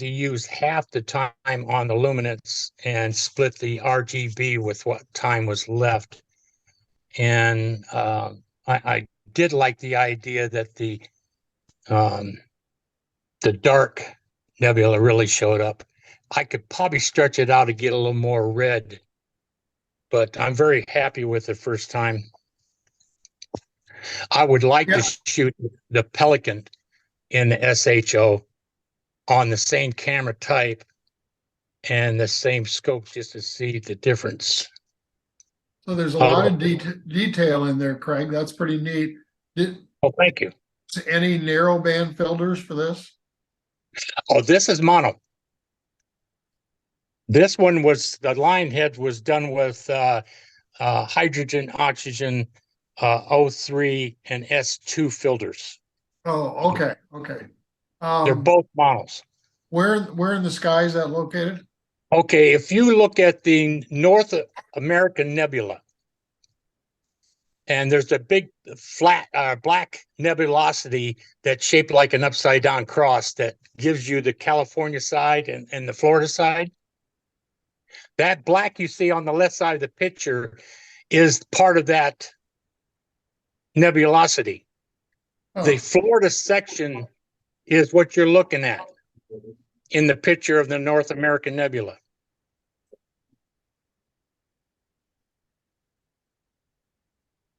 D: to use half the time on the luminance and split the RGB with what time was left. And I did like the idea that the dark nebula really showed up. I could probably stretch it out to get a little more red, but I'm very happy with the first time. I would like to shoot the Pelican in the SHO on the same camera type and the same scope just to see the difference.
G: So there's a lot of detail in there, Craig. That's pretty neat.
D: Oh, thank you.
G: Any narrow band filters for this?
D: Oh, this is mono. This one was, the line head was done with hydrogen, oxygen, O3 and S2 filters.
G: Oh, okay, okay.
D: They're both monos.
G: Where in the sky is that located?
D: Okay, if you look at the North American Nebula, and there's a big flat black nebulosity that's shaped like an upside down cross that gives you the California side and the Florida side. That black you see on the left side of the picture is part of that nebulosity.
G: Oh.
D: The Florida section is what you're looking at in the picture of the North American Nebula.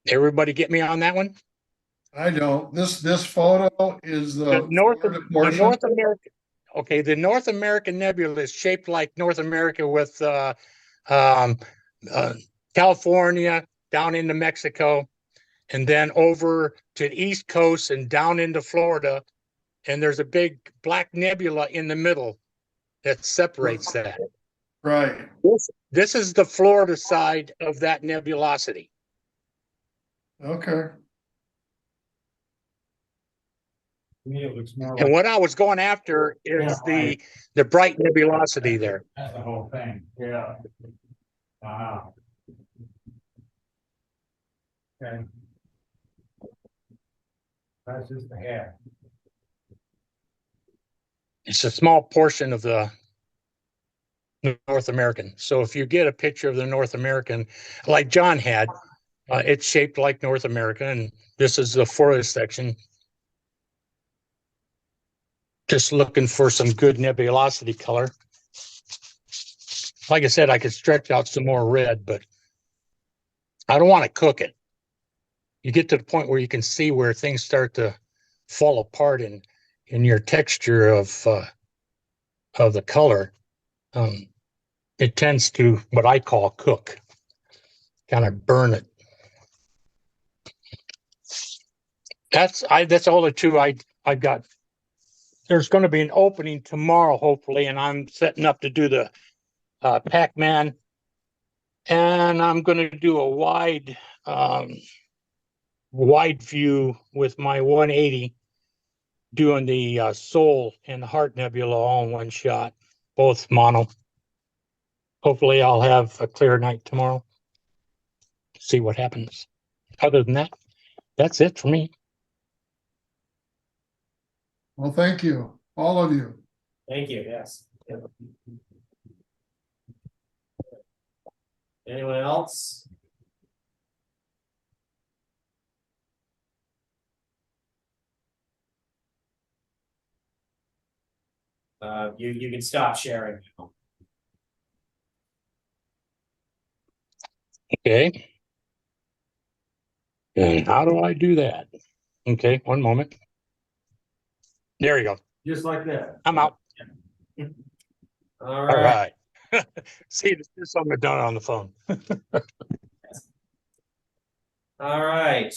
D: Everybody get me on that one?
G: I don't. This photo is the
D: North
G: American.
D: Okay, the North American Nebula is shaped like North America with California, down into Mexico, and then over to the East Coast and down into Florida. And there's a big black nebula in the middle that separates that.
G: Right.
D: This is the Florida side of that nebulosity.
G: Okay.
F: To me, it looks more
D: And
F: like
D: what I was going after is
B: Yeah,
D: the bright nebulosity there.
F: that's the whole thing.
B: Yeah.
F: Wow. Okay. That's just the head.
D: It's a small portion of the North American. So if you get a picture of the North American, like John had, it's shaped like North America, and this is the forest section. Just looking for some good nebulosity color. Like I said, I could stretch out some more red, but I don't want to cook it. You get to the point where you can see where things start to fall apart in your texture of the color. It tends to what I call cook, kind of burn it. That's all the two I got. There's going to be an opening tomorrow, hopefully, and I'm setting up to do the Pac-Man, and I'm going to do a wide view with my 180, doing the Soul and the Heart Nebula all in one shot, both mono. Hopefully, I'll have a clear night tomorrow. See what happens. Other than that, that's it for me.
G: Well, thank you, all of you.
A: Thank you, yes. Anyone else? You can stop sharing now.
D: Okay. And how do I do that? Okay, one moment. There you go.
B: Just like that.
D: I'm out.
A: All
D: All
A: right.
D: right. See, this is something I've done on the phone.
A: All right.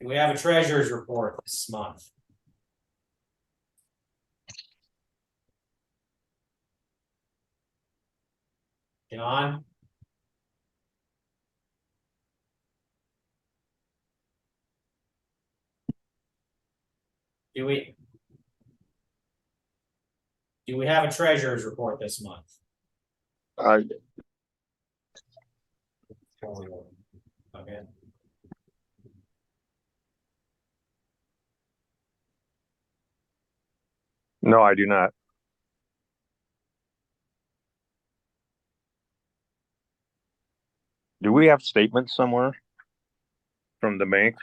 A: We have a treasurer's report this month. John? Do we have a treasurer's report this month? Okay.
C: No, I do not. Do we have statements somewhere from the bank?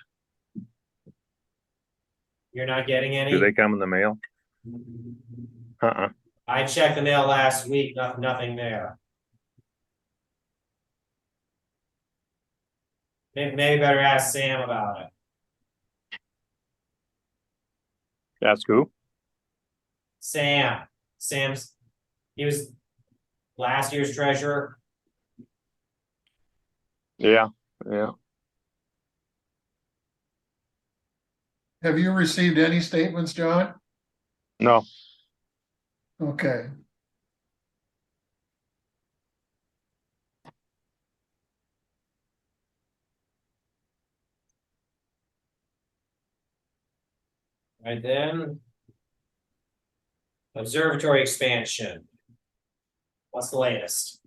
A: You're not getting any?
C: Do they come in the mail?
A: I checked the mail last week, nothing there. Maybe better ask Sam about it.
C: Ask who?
A: He was last year's treasurer.
C: Yeah.
G: Have you received any statements, John?
C: No,
G: Okay.
A: Right then. Observatory expansion. What's the latest?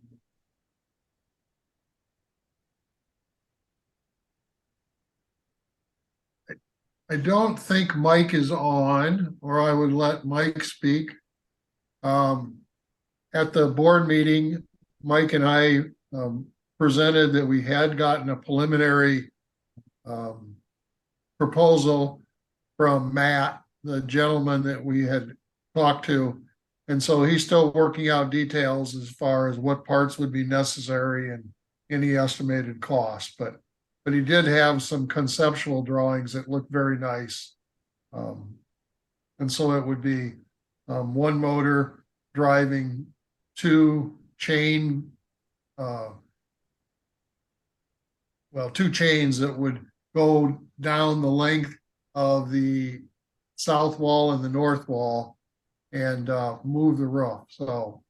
G: I don't think Mike is on, or I would let Mike speak. At the board meeting, Mike and I presented that we had gotten a preliminary proposal from Matt, the gentleman that we had talked to. And so he's still working out details as far as what parts would be necessary and any estimated cost, but he did have some conceptual drawings that look very nice. And so it would be one motor driving two chain well, two chains that would go down the length of the south wall and the north wall and move the roof. So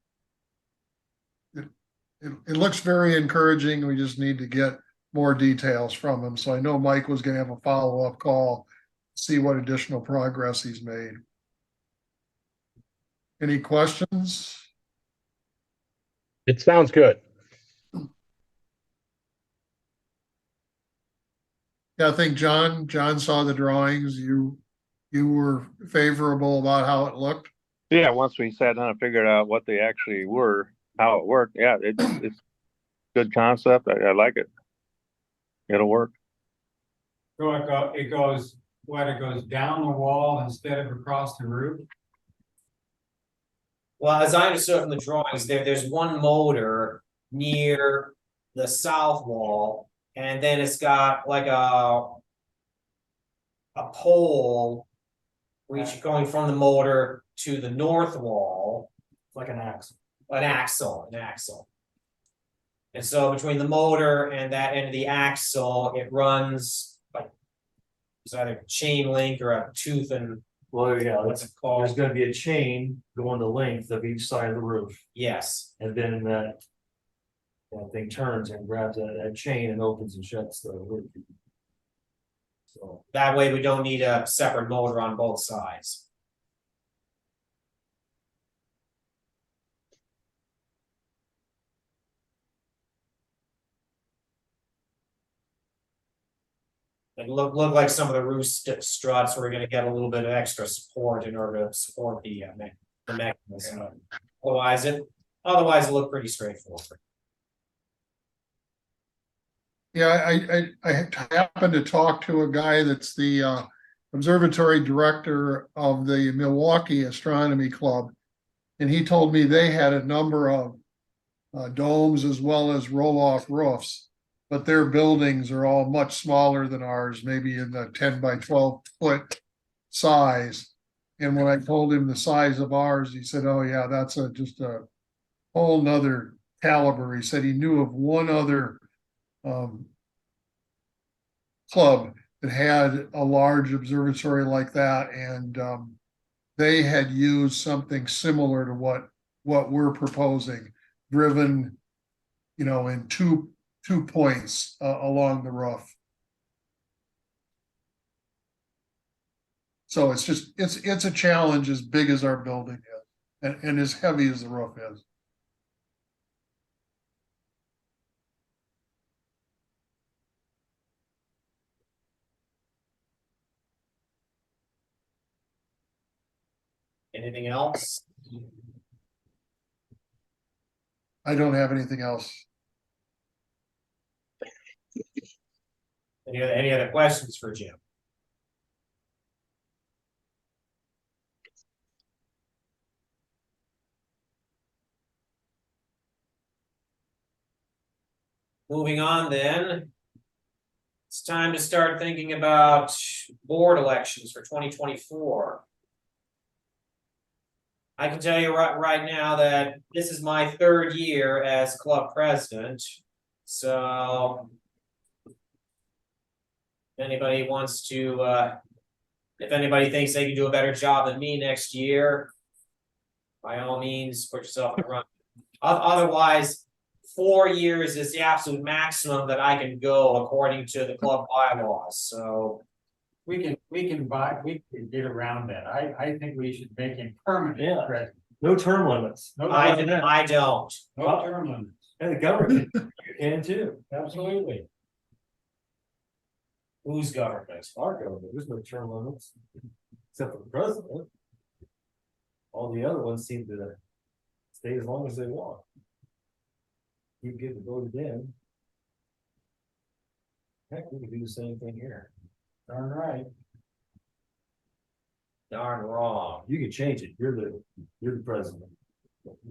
G: it looks very encouraging. We just need to get more details from him. So I know Mike was gonna have a follow-up call, see what additional progress he's made. Any questions?
D: It sounds good.
G: Yeah, I think John saw the drawings. You were favorable about how it looked.
C: Yeah, once we sat down and figured out what they actually were, how it worked, yeah, it's good concept. I like it. It'll work.
F: So it goes down the wall instead of across the roof?
A: Well, as I understood from the drawings, there's one motor near the south wall, and then it's got like a pole going from the motor to the north wall,
B: Like an axe.
A: an axle. And so between the motor and that end of the axle, it runs like it's either chain link or a tooth and
B: Well, yeah,
A: what's it
B: there's
A: called?
B: gonna be a chain going the length of each side of the roof,
A: Yes,
B: and then that thing turns and grabs that chain and opens and shuts the roof. So,
A: that way we don't need a separate motor on both sides. It look like some of the roof struts were gonna get a little bit of extra support in order to support the mechanism. Otherwise it looked pretty straightforward.
G: Yeah, I happened to talk to a guy that's the observatory director of the Milwaukee Astronomy Club. And he told me they had a number of domes as well as roll-off roofs. But their buildings are all much smaller than ours, maybe in the 10 by 12 foot size. And when I told him the size of ours, he said, oh yeah, that's just a whole nother caliber. He said he knew of one other club that had a large observatory like that, and they had used something similar to what we're proposing, driven, in two points along the roof. So it's a challenge as big as our building is, and as heavy as the roof is.
A: Anything else?
G: I don't have anything else.
A: Any other questions for Jim? Moving on then. It's time to start thinking about board elections for 2024. I can tell you right now that this is my third year as club president. So if anybody wants to, if anybody thinks they can do a better job than me next year, by all means, put yourself in the run. Otherwise, 4 years is the absolute maximum that I can go according to the club bylaws. So
F: We can get around that. I think we should make him permanent.
B: Yeah.
F: president.
B: no term limits.
F: No,
A: I
F: no
A: don't.
F: term limits.
B: And the government can too.
F: Absolutely.
A: Whose government?
B: Our government, there's no term limits, except for the president. All the other ones seem to stay as long as they want. You get voted in. Heck, we can do the same thing here.
F: Darn right.
A: Darn wrong.
B: You can change it. You're the president.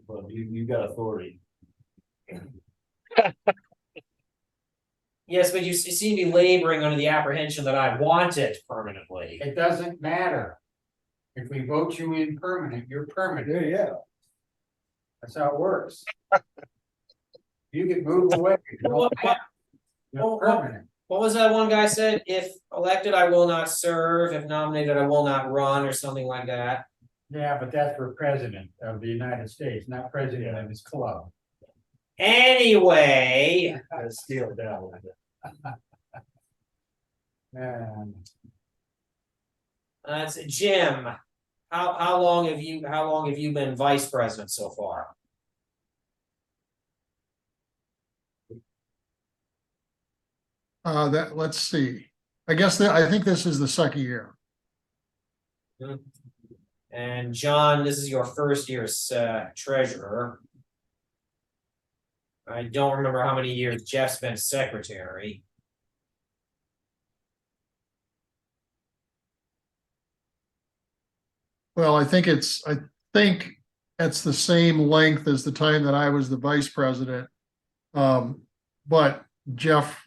B: But you got authority.
A: Yes, but you seem to be laboring under the apprehension that I want it permanently.
F: It doesn't matter. If we vote you in permanent, you're permanent.
B: Yeah.
F: That's how it works. You can move away. It don't matter.
A: Well,
F: Permanent.
A: What was that one guy said? If elected, I will not serve. If nominated, I will not run, or something like that.
F: Yeah, but that's for president of the United States, not president of his club.
A: Anyway,
B: Let's scale it down a little bit.
F: And
A: that's Jim. How long have you been vice president so far?
G: Let's see. I guess I think this is the second year.
A: And John, this is your first year as treasurer. I don't remember how many years Jeff's been secretary.
G: Well, I think it's the same length as the time that I was the vice president. But Jeff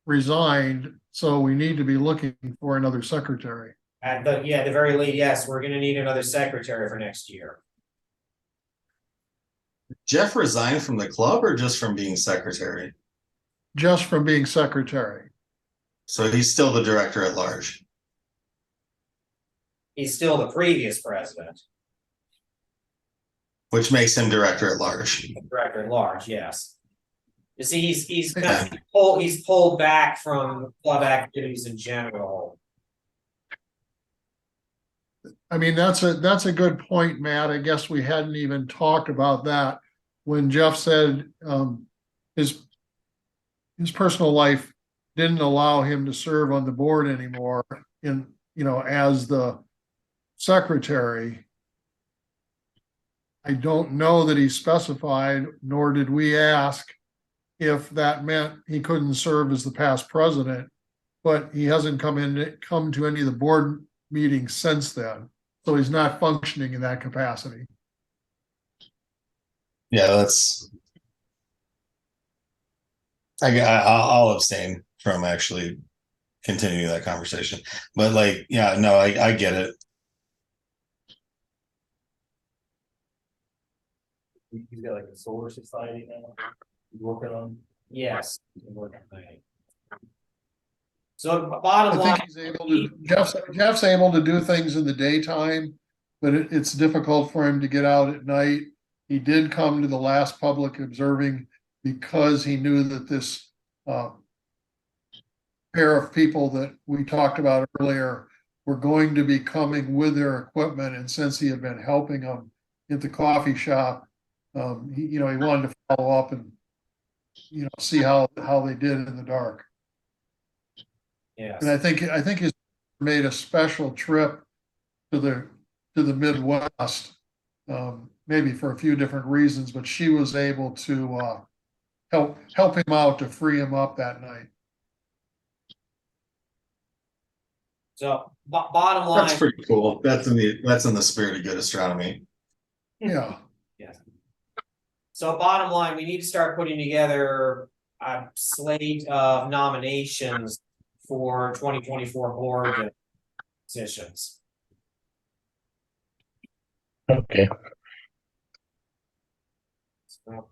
G: resigned, so we need to be looking for another secretary.
A: At the very least, yes, we're gonna need another secretary for next year.
H: Jeff resigned from the club or just from being secretary?
G: Just from being secretary.
H: So he's still the director at large.
A: He's still the previous president,
H: Which makes him director at large.
A: director at large, yes. You see, he's
H: Yeah.
A: pulled back from club activities in general.
G: I mean, that's a good point, Matt. I guess we hadn't even talked about that when Jeff said his personal life didn't allow him to serve on the board anymore as the secretary. I don't know that he specified, nor did we ask if that meant he couldn't serve as the past president, but he hasn't come to any of the board meetings since then. So he's not functioning in that capacity.
H: Yeah, I'll abstain from actually continuing that conversation. But I get it.
B: He's got like a solar society now. He's working on.
A: Yes. So bottom
G: I
A: line,
G: think he's able to, Jeff's able to do things in the daytime, but it's difficult for him to get out at night. He did come to the last public observing because he knew that this pair of people that we talked about earlier were going to be coming with their equipment, and since he had been helping them at the coffee shop, he wanted to follow up and see how they did in the dark.
A: yes.
G: And I think he's made a special trip to the Midwest, maybe for a few different reasons, but she was able to help him out to free him up that night.
A: So bottom line.
H: That's pretty cool. That's in the spirit of good astronomy.
G: Yeah.
A: Yes. So bottom line, we need to start putting together a slate of nominations for 2024 board positions.
D: Okay.
A: So,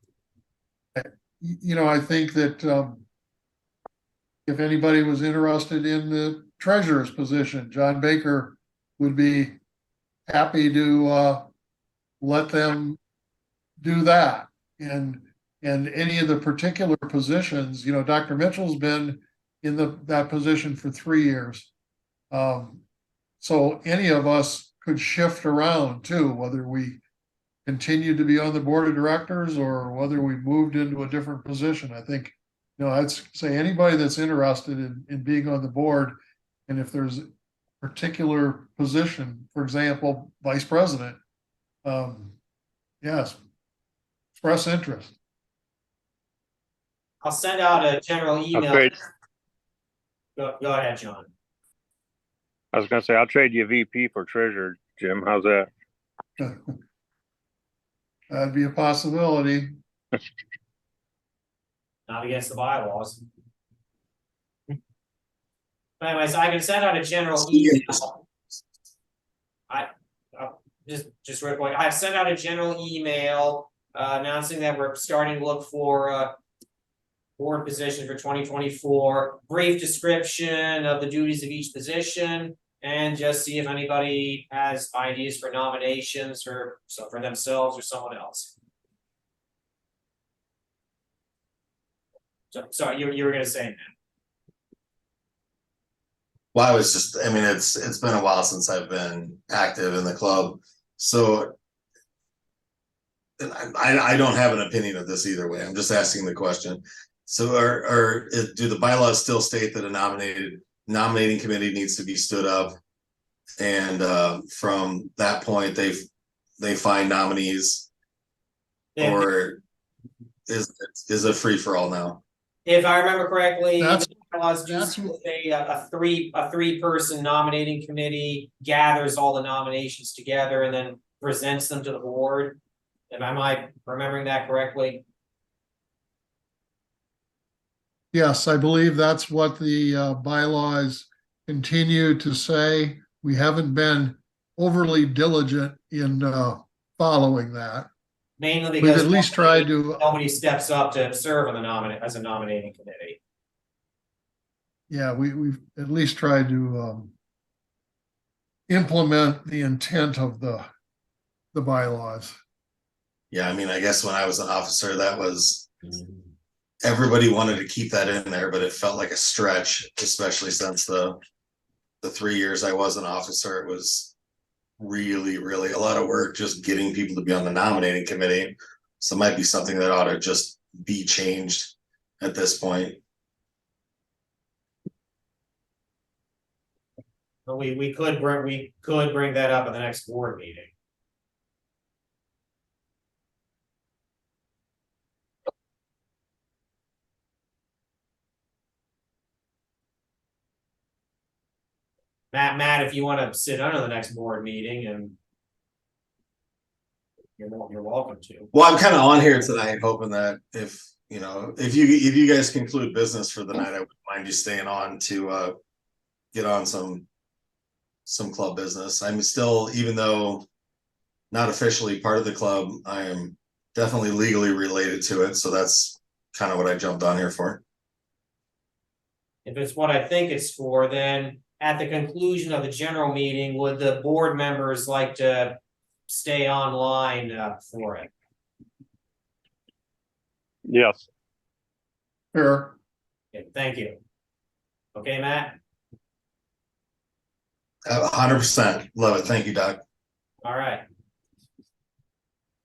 G: I think that if anybody was interested in the treasurer's position, John Baker would be happy to let them do that. And any of the particular positions, Dr. Mitchell's been in that position for 3 years. So any of us could shift around too, whether we continue to be on the board of directors or whether we moved into a different position. I think, I'd say anybody that's interested in being on the board, and if there's a particular position, for example, vice president, yes, express interest.
A: I'll send out a general email.
C: trade.
A: Go ahead, John.
C: I was gonna say, I'll trade you VP for treasurer, Jim. How's that?
G: That'd be a possibility.
A: Not against the bylaws. But anyways, I can send out a general email. Just real quick, I've sent out a general email announcing that we're starting to look for board position for 2024, brief description of the duties of each position, and just see if anybody has ideas for nominations for themselves or someone else. So, sorry, you were gonna say that.
H: Well, I was just, I mean, it's been a while since I've been active in the club, so. And I don't have an opinion of this either way. I'm just asking the question. So do the bylaws still state that a nominating committee needs to be stood up? And from that point, they find nominees, or is it free for all now?
A: If I remember correctly,
G: That's-
A: the bylaws do
G: that's-
A: say a three-person nominating committee gathers all the nominations together and then presents them to the board. Am I remembering that correctly?
G: Yes, I believe that's what the bylaws continue to say. We haven't been overly diligent in following that.
A: Mainly
G: We've
A: because
G: at least tried to,
A: nobody steps up to serve on the as a nominating committee.
G: yeah, we've at least tried to implement the intent of the bylaws.
H: Yeah, I mean, I guess when I was an officer, that was, everybody wanted to keep that in there, but it felt like a stretch, especially since the 3 years I was an officer. It was really, really a lot of work just getting people to be on the nominating committee. So it might be something that ought to just be changed at this point.
A: But we could bring that up at the next board meeting. Matt, if you want to sit under the next board meeting, and you're welcome to.
H: Well, I'm kind of on here tonight, hoping that if you guys conclude business for the night, I wouldn't mind you staying on to get on some club business. I'm still, even though not officially part of the club, I am definitely legally related to it. So that's kind of what I jumped on here for.
A: If it's what I think it's for, then at the conclusion of the general meeting, would the board members like to stay online for it?
C: Yes.
G: Sure.
A: Okay, thank you. Okay, Matt?
H: 100%. Love it. Thank you, Doc.
A: All right.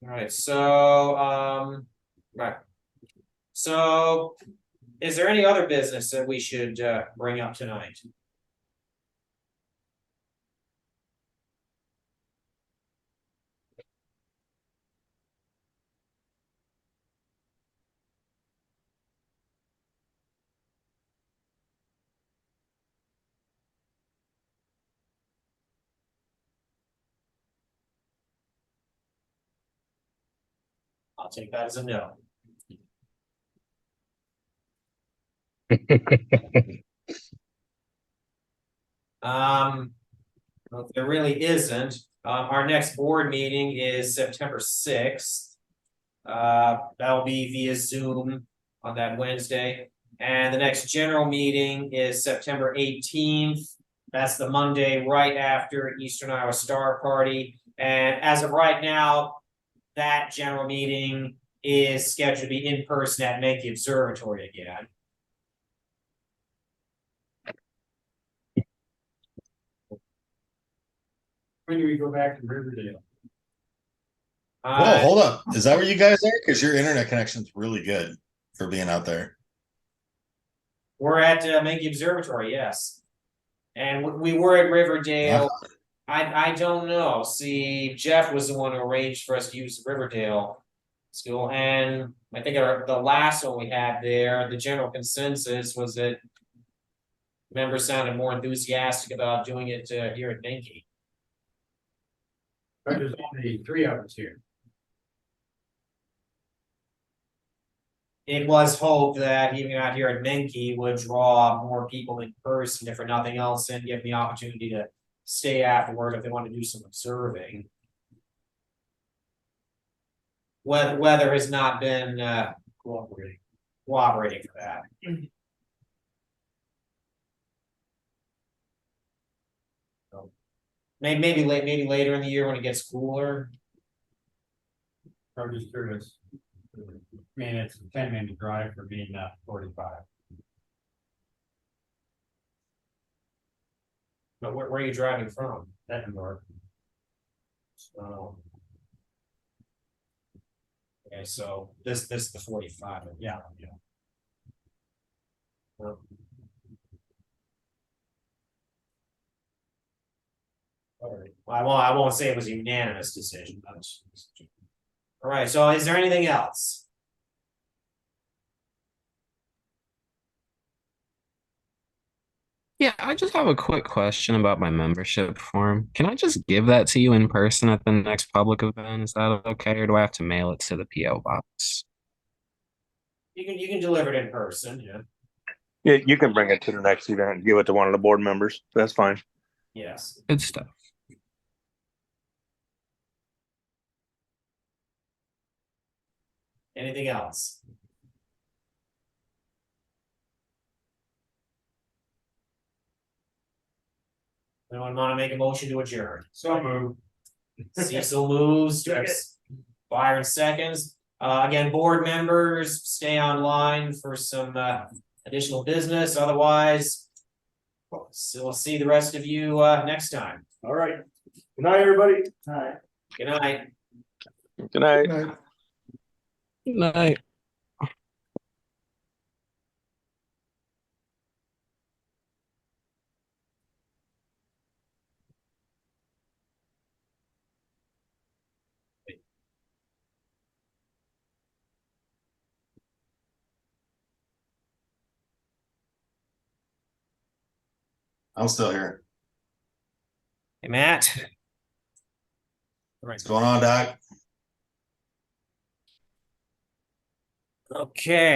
A: All right, so, right. So, is there any other business that we should bring up tonight? I'll take that as a no. Well, if there really isn't, our next board meeting is September 6th. That'll be via Zoom on that Wednesday. And the next general meeting is September 18th. That's the Monday right after Eastern Iowa Star Party. And as of right now, that general meeting is scheduled to be in person at Menke Observatory again.
F: When do we go back to Riverdale?
H: Whoa, hold up. Is that where you guys are? Because your internet connection's really good for being out there.
A: We're at Menke Observatory, yes. And we were at Riverdale. I don't know. See, Jeff was the one who arranged for us to use the Riverdale school. And I think the last one we had there, the general consensus was that members sounded more enthusiastic about doing it here at Menke.
F: But there's only 3 of us here.
A: It was hoped that even out here at Menke would draw more people in person, if for nothing else, and give them the opportunity to stay afterward if they want to do some observing. Weather has not been cooperating. cooperating for that. So, maybe later in the year when it gets cooler.
F: I'm just curious. I mean, it's a 10-minute drive for me, not 45.
A: But where are you driving from?
F: Bettendorf.
A: So. Okay, so this is the 45.
F: Yeah.
A: Well, all right. Well, I won't say it was a unanimous decision. All right, so is there anything else?
E: Yeah, I just have a quick question about my membership form. Can I just give that to you in person at the next public event? Is that okay, or do I have to mail it to the PO box?
A: You can deliver it in person, yeah.
C: Yeah, you can bring it to the next event and give it to one of the board members. That's fine.
A: Yes.
E: Good stuff.
A: Anything else? Anyone want to make a motion to adjourn?
B: So moved.
A: Cecil moves, Byron seconds. Again, board members, stay online for some additional business. Otherwise, so we'll see the rest of you next time.
B: All right. Good night, everybody. Hi.
A: Good night.
C: Good night.
G: Good night.
E: Good night.
H: I'm still here.
A: Hey, Matt. All right.
H: What's going on, Doc?
A: Okay.